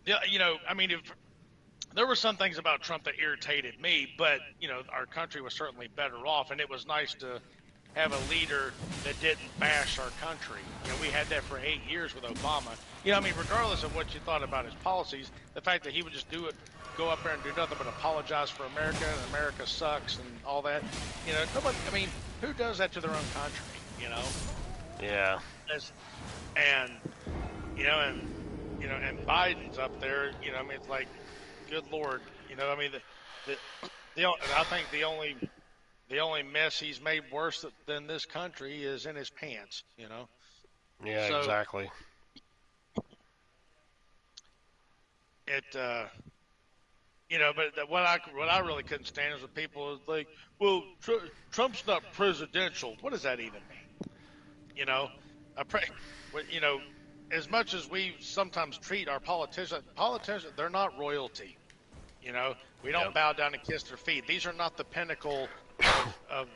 Speaker 2: yeah, you know, I mean, if there were some things about Trump that irritated me, but you know, our country was certainly better off, and it was nice to have a leader that didn't bash our country. You know, we had that for 8 years with Obama. You know, I mean, regardless of what you thought about his policies, the fact that he would just do it go up there and do nothing but apologize for America and America sucks and all that. You know, nobody. I mean, who does that to their own country? You know.
Speaker 1: Yeah.
Speaker 2: And you know, and Biden's up there. You know, I mean, it's like, good Lord. You know, I mean, I think the only mess he's made worse than this country is in his pants. You know.
Speaker 1: Yeah,
Speaker 2: So
Speaker 1: exactly.
Speaker 2: it. You know, but what I really couldn't stand is when people is like, well, Trump's not presidential. What does that even mean? You know, you know, as much as we sometimes treat our politicians, they're not royalty. You know, we don't
Speaker 1: Yep.
Speaker 2: bow down and kiss their feet. These are not the pinnacle of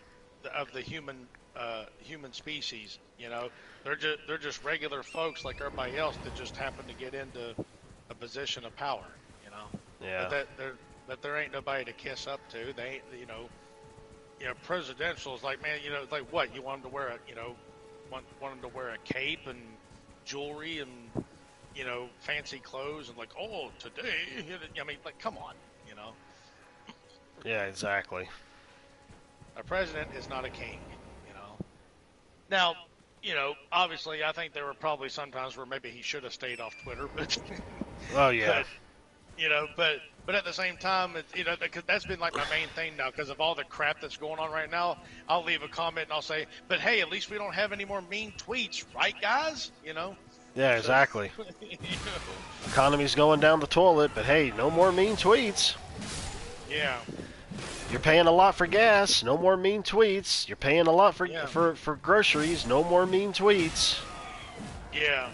Speaker 2: the human species. You know, they're just regular folks like everybody else that just happen to get into a position of power. You know,
Speaker 1: Yeah.
Speaker 2: but there ain't nobody to kiss up to. They ain't, you know, presidential is like, man, you know, it's like what you want them to wear want them to wear a cape and jewelry and, you know, fancy clothes and like, oh, today, I mean, like, come on, you know.
Speaker 1: Yeah, exactly.
Speaker 2: A president is not a king, you know. Now, you know, obviously, I think there were probably some times where maybe he should have stayed off Twitter, but,
Speaker 1: Oh yeah.
Speaker 2: but you know, but at the same time, you know, because that's been like my main thing now. Because of all the crap that's going on right now, I'll leave a comment and I'll say, "But hey, at least we don't have any more mean tweets, right, guys?" You know.
Speaker 1: Yeah,
Speaker 2: So,
Speaker 1: exactly.
Speaker 2: you know,
Speaker 1: Economy's going down the toilet, but hey, no more mean tweets.
Speaker 2: yeah,
Speaker 1: You're paying a lot for gas. No more mean tweets. You're paying a lot for
Speaker 2: yeah,
Speaker 1: for groceries. No more mean tweets.
Speaker 2: yeah.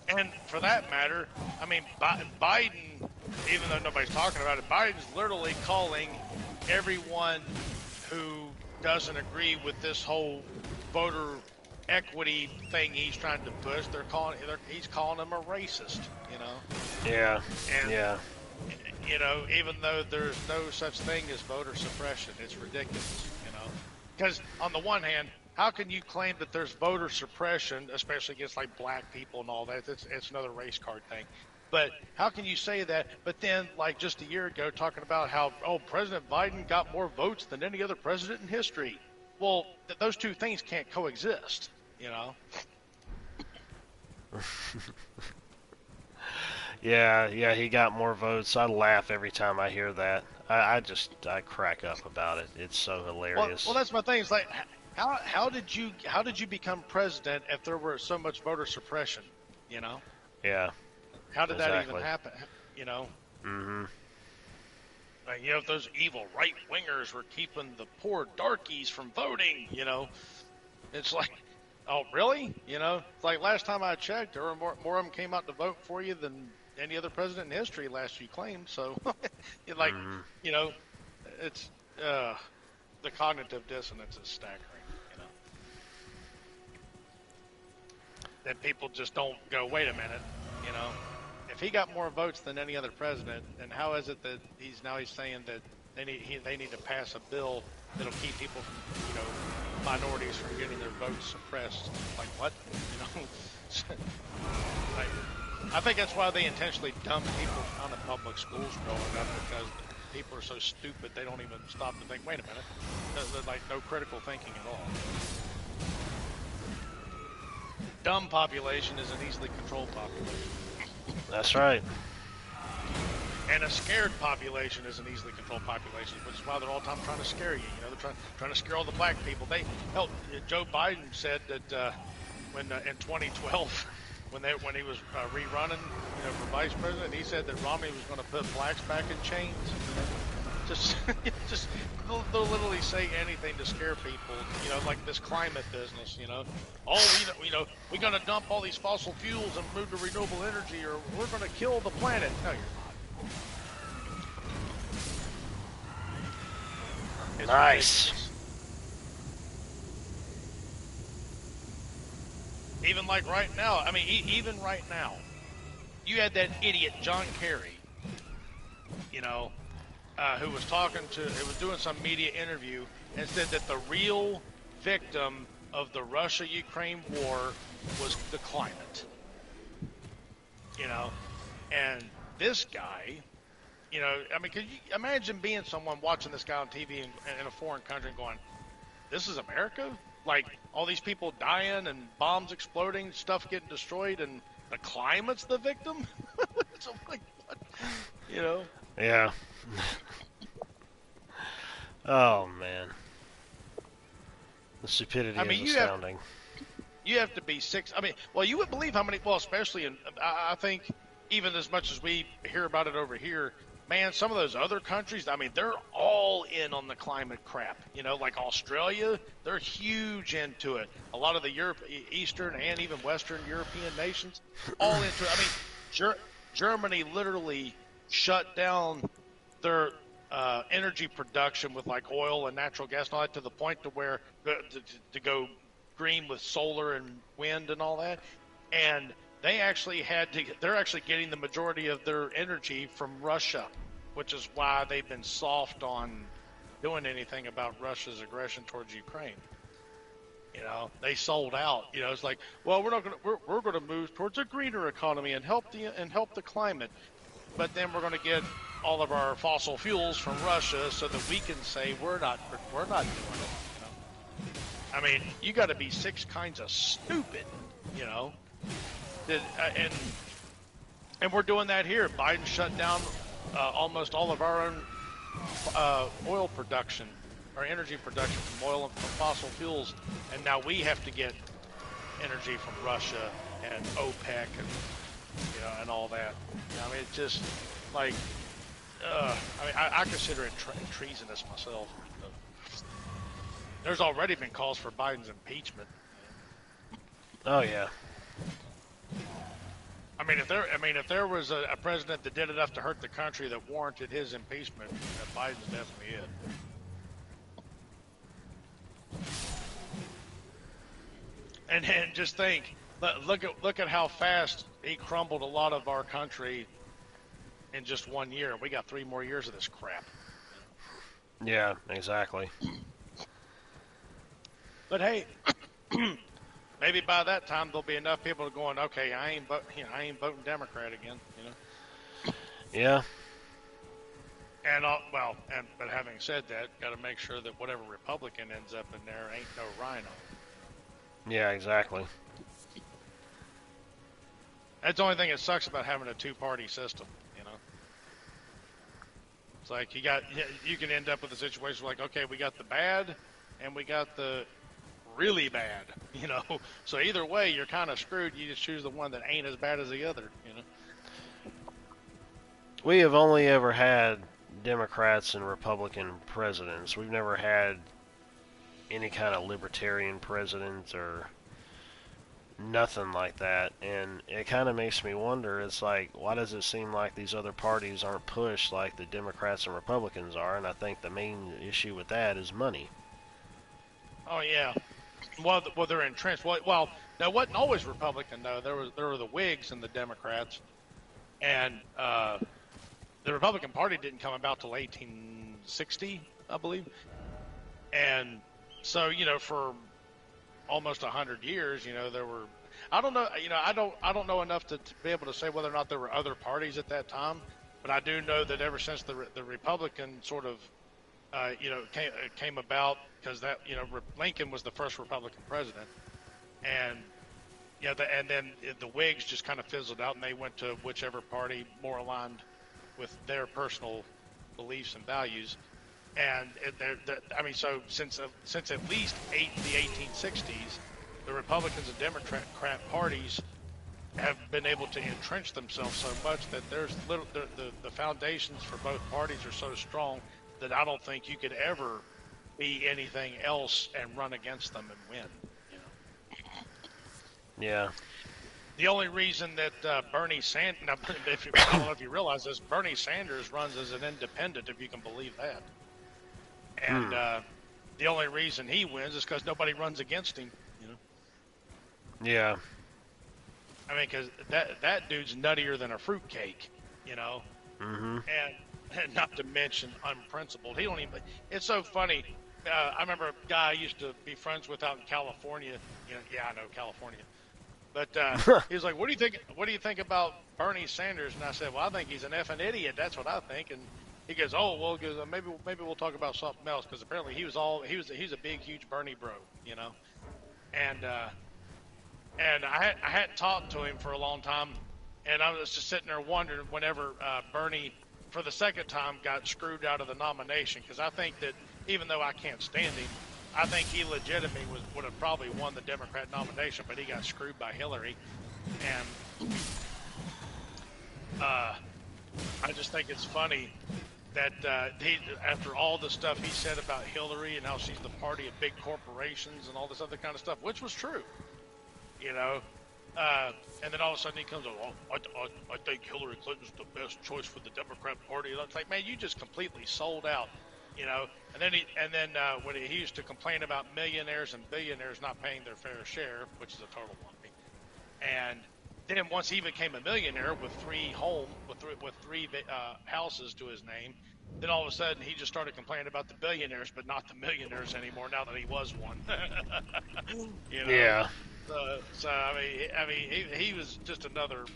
Speaker 2: And for that matter, I mean, Biden, even though nobody's talking about it, Biden's literally calling everyone who doesn't agree with this whole voter equity thing he's trying to push. He's calling them a racist, you know.
Speaker 1: Yeah.
Speaker 2: And
Speaker 1: Yeah.
Speaker 2: you know, even though there's no such thing as voter suppression, it's ridiculous, you know. Because on the one hand, how can you claim that there's voter suppression, especially against like black people and all that? It's another race card thing. But how can you say that? But then, like just a year ago, talking about how, oh, President Biden got more votes than any other president in history. Well, those two things can't coexist, you know.
Speaker 1: Yeah, yeah, he got more votes. I laugh every time I hear that. I crack up about it. It's so hilarious.
Speaker 2: Well, that's my thing. It's like, how did you become president if there were so much voter suppression? You know,
Speaker 1: Yeah,
Speaker 2: how did that even
Speaker 1: exactly.
Speaker 2: happen? You know,
Speaker 1: Mm-hmm.
Speaker 2: like, you know, if those evil right wingers were keeping the poor darkies from voting, you know, it's like, oh, really? You know, it's like last time I checked, there were more of them came out to vote for you than any other president in history last you claimed. So, like,
Speaker 1: Mm-hmm.
Speaker 2: you know, it's the cognitive dissonance is staggering. You know, that people just don't go, wait a minute, you know, if he got more votes than any other president, then how is it that he's saying that they need to pass a bill that'll keep people from, you know, minorities from getting their votes suppressed? Like what? You know, like, I think that's why they intentionally dump people out of public schools growing up, because people are so stupid they don't even stop to think. Wait a minute, there's like no critical thinking at all. Dumb population is an easily controlled population.
Speaker 1: That's right.
Speaker 2: And a scared population is an easily controlled population, which is why they're all the time trying to scare you. You know, they're trying to scare all the black people. Joe Biden said that when in 2012, when he was rerunning, you know, for vice president, he said that Romney was going to put blacks back in chains. Just they'll literally say anything to scare people. You know, like this climate business. You know, oh, we're going to dump all these fossil fuels and move to renewable energy, or we're going to kill the planet. No, you're not. It's
Speaker 1: Nice.
Speaker 2: ridiculous. Even like right now, I mean, even right now, you had that idiot John Kerry, you know, who was doing some media interview and said that the real victim of the Russia-Ukraine war was the climate. You know, and this guy You know, I mean, could you imagine being someone watching this guy on TV in a foreign country and going, "This is America"? Like all these people dying and bombs exploding, stuff getting destroyed, and the climate's the victim. So I'm like, what? You know?
Speaker 1: Yeah. Oh man, the stupidity
Speaker 2: I
Speaker 1: is
Speaker 2: mean,
Speaker 1: astounding.
Speaker 2: you have to be six. I mean, well, you would believe how many. Well, especially in I think even as much as we hear about it over here, man, some of those other countries. I mean, they're all in on the climate crap. You know, like Australia, they're huge into it. A lot of the Eastern and even Western European nations, all into it. I mean, Germany literally shut down their energy production with like oil and natural gas and all that to the point to where to go green with solar and wind and all that. And they actually they're actually getting the majority of their energy from Russia, which is why they've been soft on doing anything about Russia's aggression towards Ukraine. You know, they sold out. You know, it's like, well, we're going to move towards a greener economy and help the climate, but then we're going to get all of our fossil fuels from Russia so that we can say we're not doing it. I mean, you got to be six kinds of stupid, you know. And we're doing that here. Biden shut down almost all of our own oil production, our energy production from oil and from fossil fuels, and now we have to get energy from Russia and OPEC and and all that. I mean, it's just like, I mean, I consider it treasonous myself. There's already been calls for Biden's impeachment.
Speaker 1: Oh yeah.
Speaker 2: I mean, if there was a president that did enough to hurt the country that warranted his impeachment, Biden's definitely it. And just think, look at how fast he crumbled a lot of our country in just 1 year. We got 3 more years of this crap.
Speaker 1: Yeah, exactly.
Speaker 2: But hey, maybe by that time there'll be enough people going, okay, I ain't voting Democrat again,
Speaker 1: Yeah.
Speaker 2: And but having said that, got to make sure that whatever Republican ends up in there ain't no rhino.
Speaker 1: Yeah, exactly.
Speaker 2: That's the only thing that sucks about having a two-party system, It's like you can end up with a situation like, okay, we got the bad and we got the really bad, So either way, you're kind of screwed. You just choose the one that ain't as bad as the other,
Speaker 1: We have only ever had Democrats and Republican presidents. We've never had any kind of libertarian president or nothing like that. And it kind of makes me wonder, it's like, why does it seem like these other parties aren't pushed like the Democrats and Republicans are? And I think the main issue with that is money.
Speaker 2: Oh, yeah. Well, they're entrenched. Well, there wasn't always Republican, though. There were the Whigs and the Democrats. And the Republican Party didn't come about till 1860, I believe. And so, for almost 100 years, there were. I don't know. I don't know enough to be able to say whether or not there were other parties at that time. But I do know that ever since the Republican sort of, came about, because that Lincoln was the first Republican president, and and then the Whigs just kind of fizzled out, and they went to whichever party more aligned with their personal beliefs and values. And so since at least the 1860s, the Republicans and Democrat parties have been able to entrench themselves so much that the foundations for both parties are so strong that I don't think you could ever be anything else and run against them and win.
Speaker 1: Yeah.
Speaker 2: The only reason that Bernie Sanders, I don't know if you realize this, Bernie Sanders runs as an independent, if you can believe that. And the only reason he wins is because nobody runs against him.
Speaker 1: Yeah.
Speaker 2: I mean, because that dude's nuttier than a fruitcake,
Speaker 1: Mm-hmm.
Speaker 2: And not to mention unprincipled. He don't even. It's so funny. I remember a guy I used to be friends with out in California. Yeah, I know California. But he was like, "What do you think? What do you think about Bernie Sanders?" And I said, "Well, I think he's an effing idiot. That's what I think." And he goes, "Oh, well, goes, maybe we'll talk about something else because apparently he's a big huge Bernie bro, you know." And I hadn't talked to him for a long time, and I was just sitting there wondering whenever Bernie, for the second time, got screwed out of the nomination, because I think that even though I can't stand him, I think he legitimately would have probably won the Democrat nomination, but he got screwed by Hillary, and I just think it's funny that after all the stuff he said about Hillary and how she's the party of big corporations and all this other kind of stuff, which was true, you know. And then all of a sudden he comes, "Oh, I think Hillary Clinton's the best choice for the Democrat Party." And it's like, man, you just completely sold out, you know. And then when he used to complain about millionaires and billionaires not paying their fair share, which is a total lie. And then once he became a millionaire with three houses to his name, then all of a sudden he just started complaining about the billionaires, but not the millionaires anymore. Now that he was one, you know.
Speaker 1: Yeah.
Speaker 2: So I mean, he was just another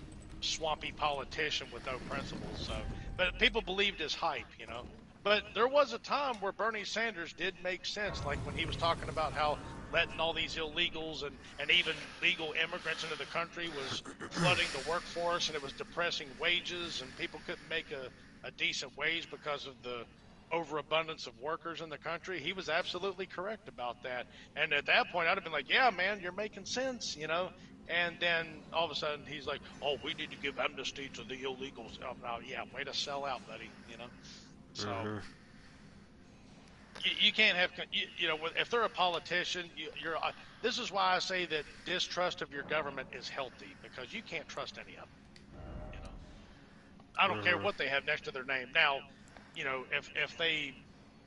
Speaker 2: swampy politician with no principles. So, but people believed his hype, you know. But there was a time where Bernie Sanders did make sense, like when he was talking about how letting all these illegals and even legal immigrants into the country was flooding the workforce, and it was depressing wages, and people couldn't make a decent wage because of the overabundance of workers in the country. He was absolutely correct about that. And at that point, I'd have been like, "Yeah, man, you're making sense," you know. And then all of a sudden, he's like, "Oh, we need to give amnesty to the illegals." Oh, yeah, way to sell out, buddy. You know. So you can't have, you know, if they're a politician, you're. This is why I say that distrust of your government is healthy, because you can't trust any of them. You know, I don't care what they have next to their name. Now, you know, if they,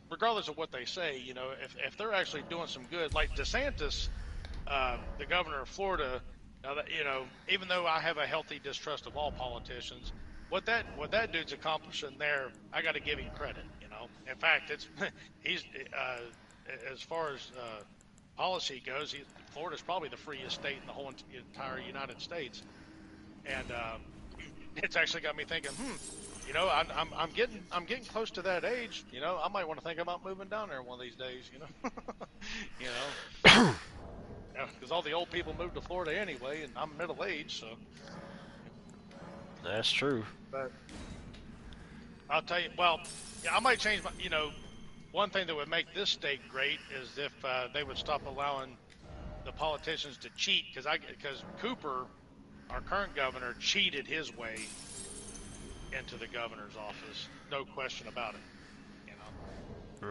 Speaker 2: regardless of what they say, you know, if they're actually doing some good, like DeSantis, the governor of Florida, now that, you know, even though I have a healthy distrust of all politicians, what that dude's accomplishing there, I got to give him credit. You know, in fact, it's he's as far as policy goes, Florida's probably the freest state in the whole entire United States, and it's actually got me thinking, you know, I'm getting close to that age. You know, I might want to think about moving down there one of these days. You know, you know, because all the old people move to Florida anyway, and I'm middle aged, so.
Speaker 1: That's true.
Speaker 2: But I'll tell you, well, yeah, I might change my. You know, one thing that would make this state great is if they would stop allowing the politicians to cheat, because Cooper, our current governor, cheated his way into the governor's office, no question about it. You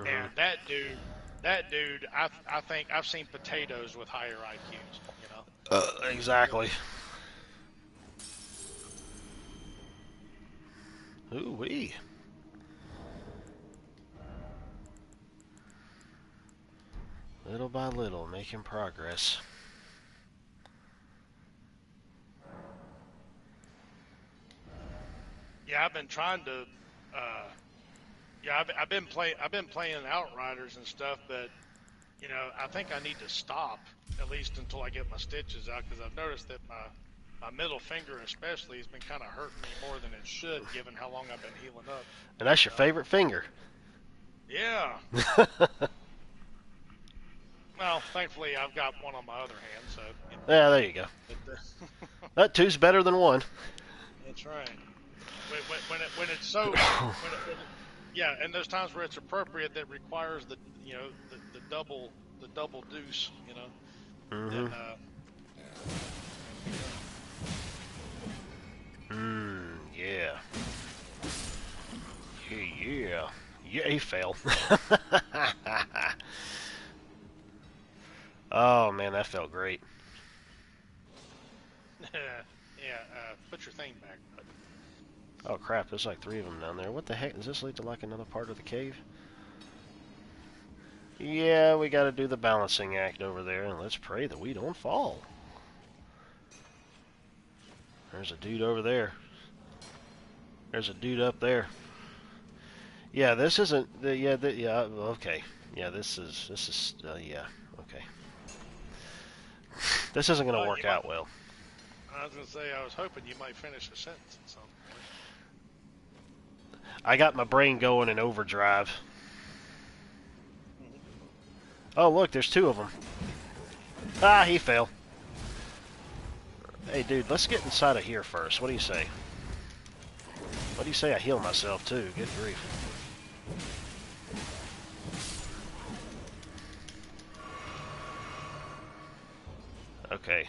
Speaker 2: know, and that dude, I think I've seen potatoes with higher IQs. You know,
Speaker 1: Exactly. Ooh wee. Little by little, making progress.
Speaker 2: yeah, I've been trying to. Yeah, I've been playing Outriders and stuff, but you know, I think I need to stop at least until I get my stitches out, because I've noticed that my middle finger especially has been kind of hurting me more than it should, given how long I've been healing up.
Speaker 1: And that's your favorite finger.
Speaker 2: Yeah. Well, thankfully I've got one on my other hand, so. You know,
Speaker 1: Yeah, there you go. That two's better than one.
Speaker 2: That's right. When it's so, yeah, and there's times where it's appropriate that requires the, you know, the double deuce, you know. Then
Speaker 1: Yeah. Yeah. Yeah, he fell. Oh, man, that felt great.
Speaker 2: yeah, put your thing back, bud.
Speaker 1: Oh, crap, there's like 3 of them down there. What the heck? Does this lead to like another part of the cave? Yeah, we gotta do the balancing act over there, and let's pray that we don't fall. There's a dude over there. There's a dude up there. Yeah, this isn't. Yeah, okay. Yeah, this is. Yeah, okay. This isn't gonna work out well.
Speaker 2: I was gonna say I was hoping you might finish a sentence at some point.
Speaker 1: I got my brain going in overdrive. Oh, look, there's two of them. Ah, he fell. Hey, dude, let's get inside of here first. What do you say? What do you say I heal myself, too? Good grief. Okay.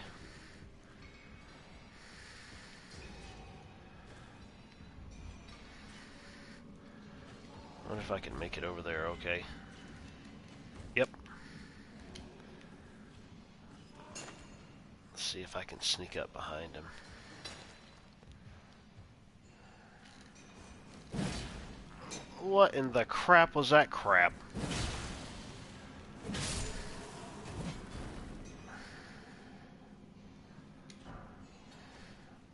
Speaker 1: I wonder if I can make it over there, okay. Yep. Let's see if I can sneak up behind him. What in the crap was that crap?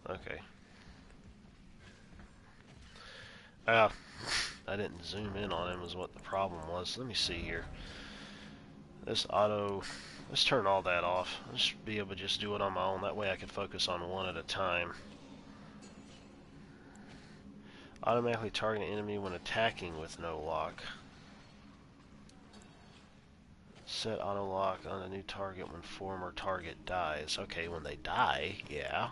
Speaker 1: Okay. I didn't zoom in on him is what the problem was. Let me see here. This auto, let's turn all that off. Let's be able to just do it on my own. That way I can focus on one at a time. Automatically target an enemy when attacking with no lock. Set auto lock on a new target when former target dies. Okay, when they die, yeah.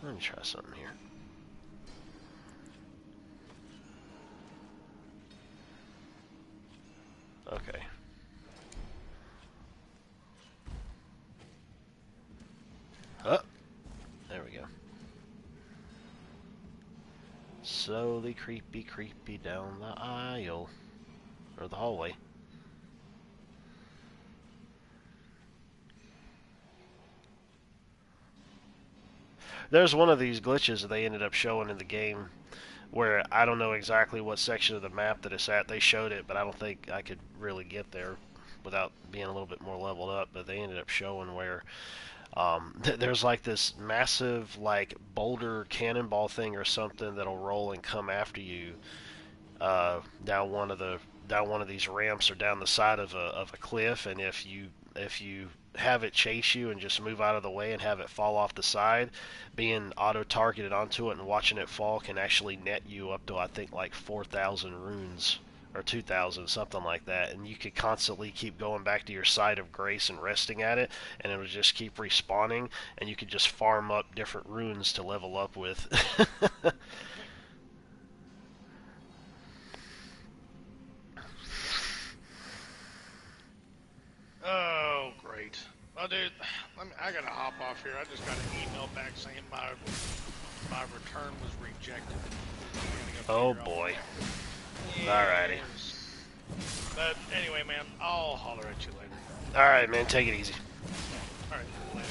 Speaker 1: Let me try something here. Okay. Oh, there we go. Slowly creepy down the aisle. Or the hallway. There's one of these glitches that they ended up showing in the game where I don't know exactly what section of the map that it's at. They showed it, but I don't think I could really get there without being a little bit more leveled up. But they ended up showing where there's like this massive like boulder cannonball thing or something that'll roll and come after you down one of these ramps or down the side of a cliff, and if you have it chase you and just move out of the way and have it fall off the side, being auto-targeted onto it and watching it fall can actually net you up to, I think, like 4,000 runes, or 2,000, something like that, and you could constantly keep going back to your site of grace and resting at it, and it would just keep respawning, and you could just farm up different runes to level up with.
Speaker 2: Oh, great. Well, dude, I gotta hop off here. I just got an email back saying my return was rejected.
Speaker 1: Oh boy.
Speaker 2: Yes.
Speaker 1: Alrighty.
Speaker 2: But anyway, man, I'll holler at you later.
Speaker 1: Alright, man, take it easy.
Speaker 2: Alright, later.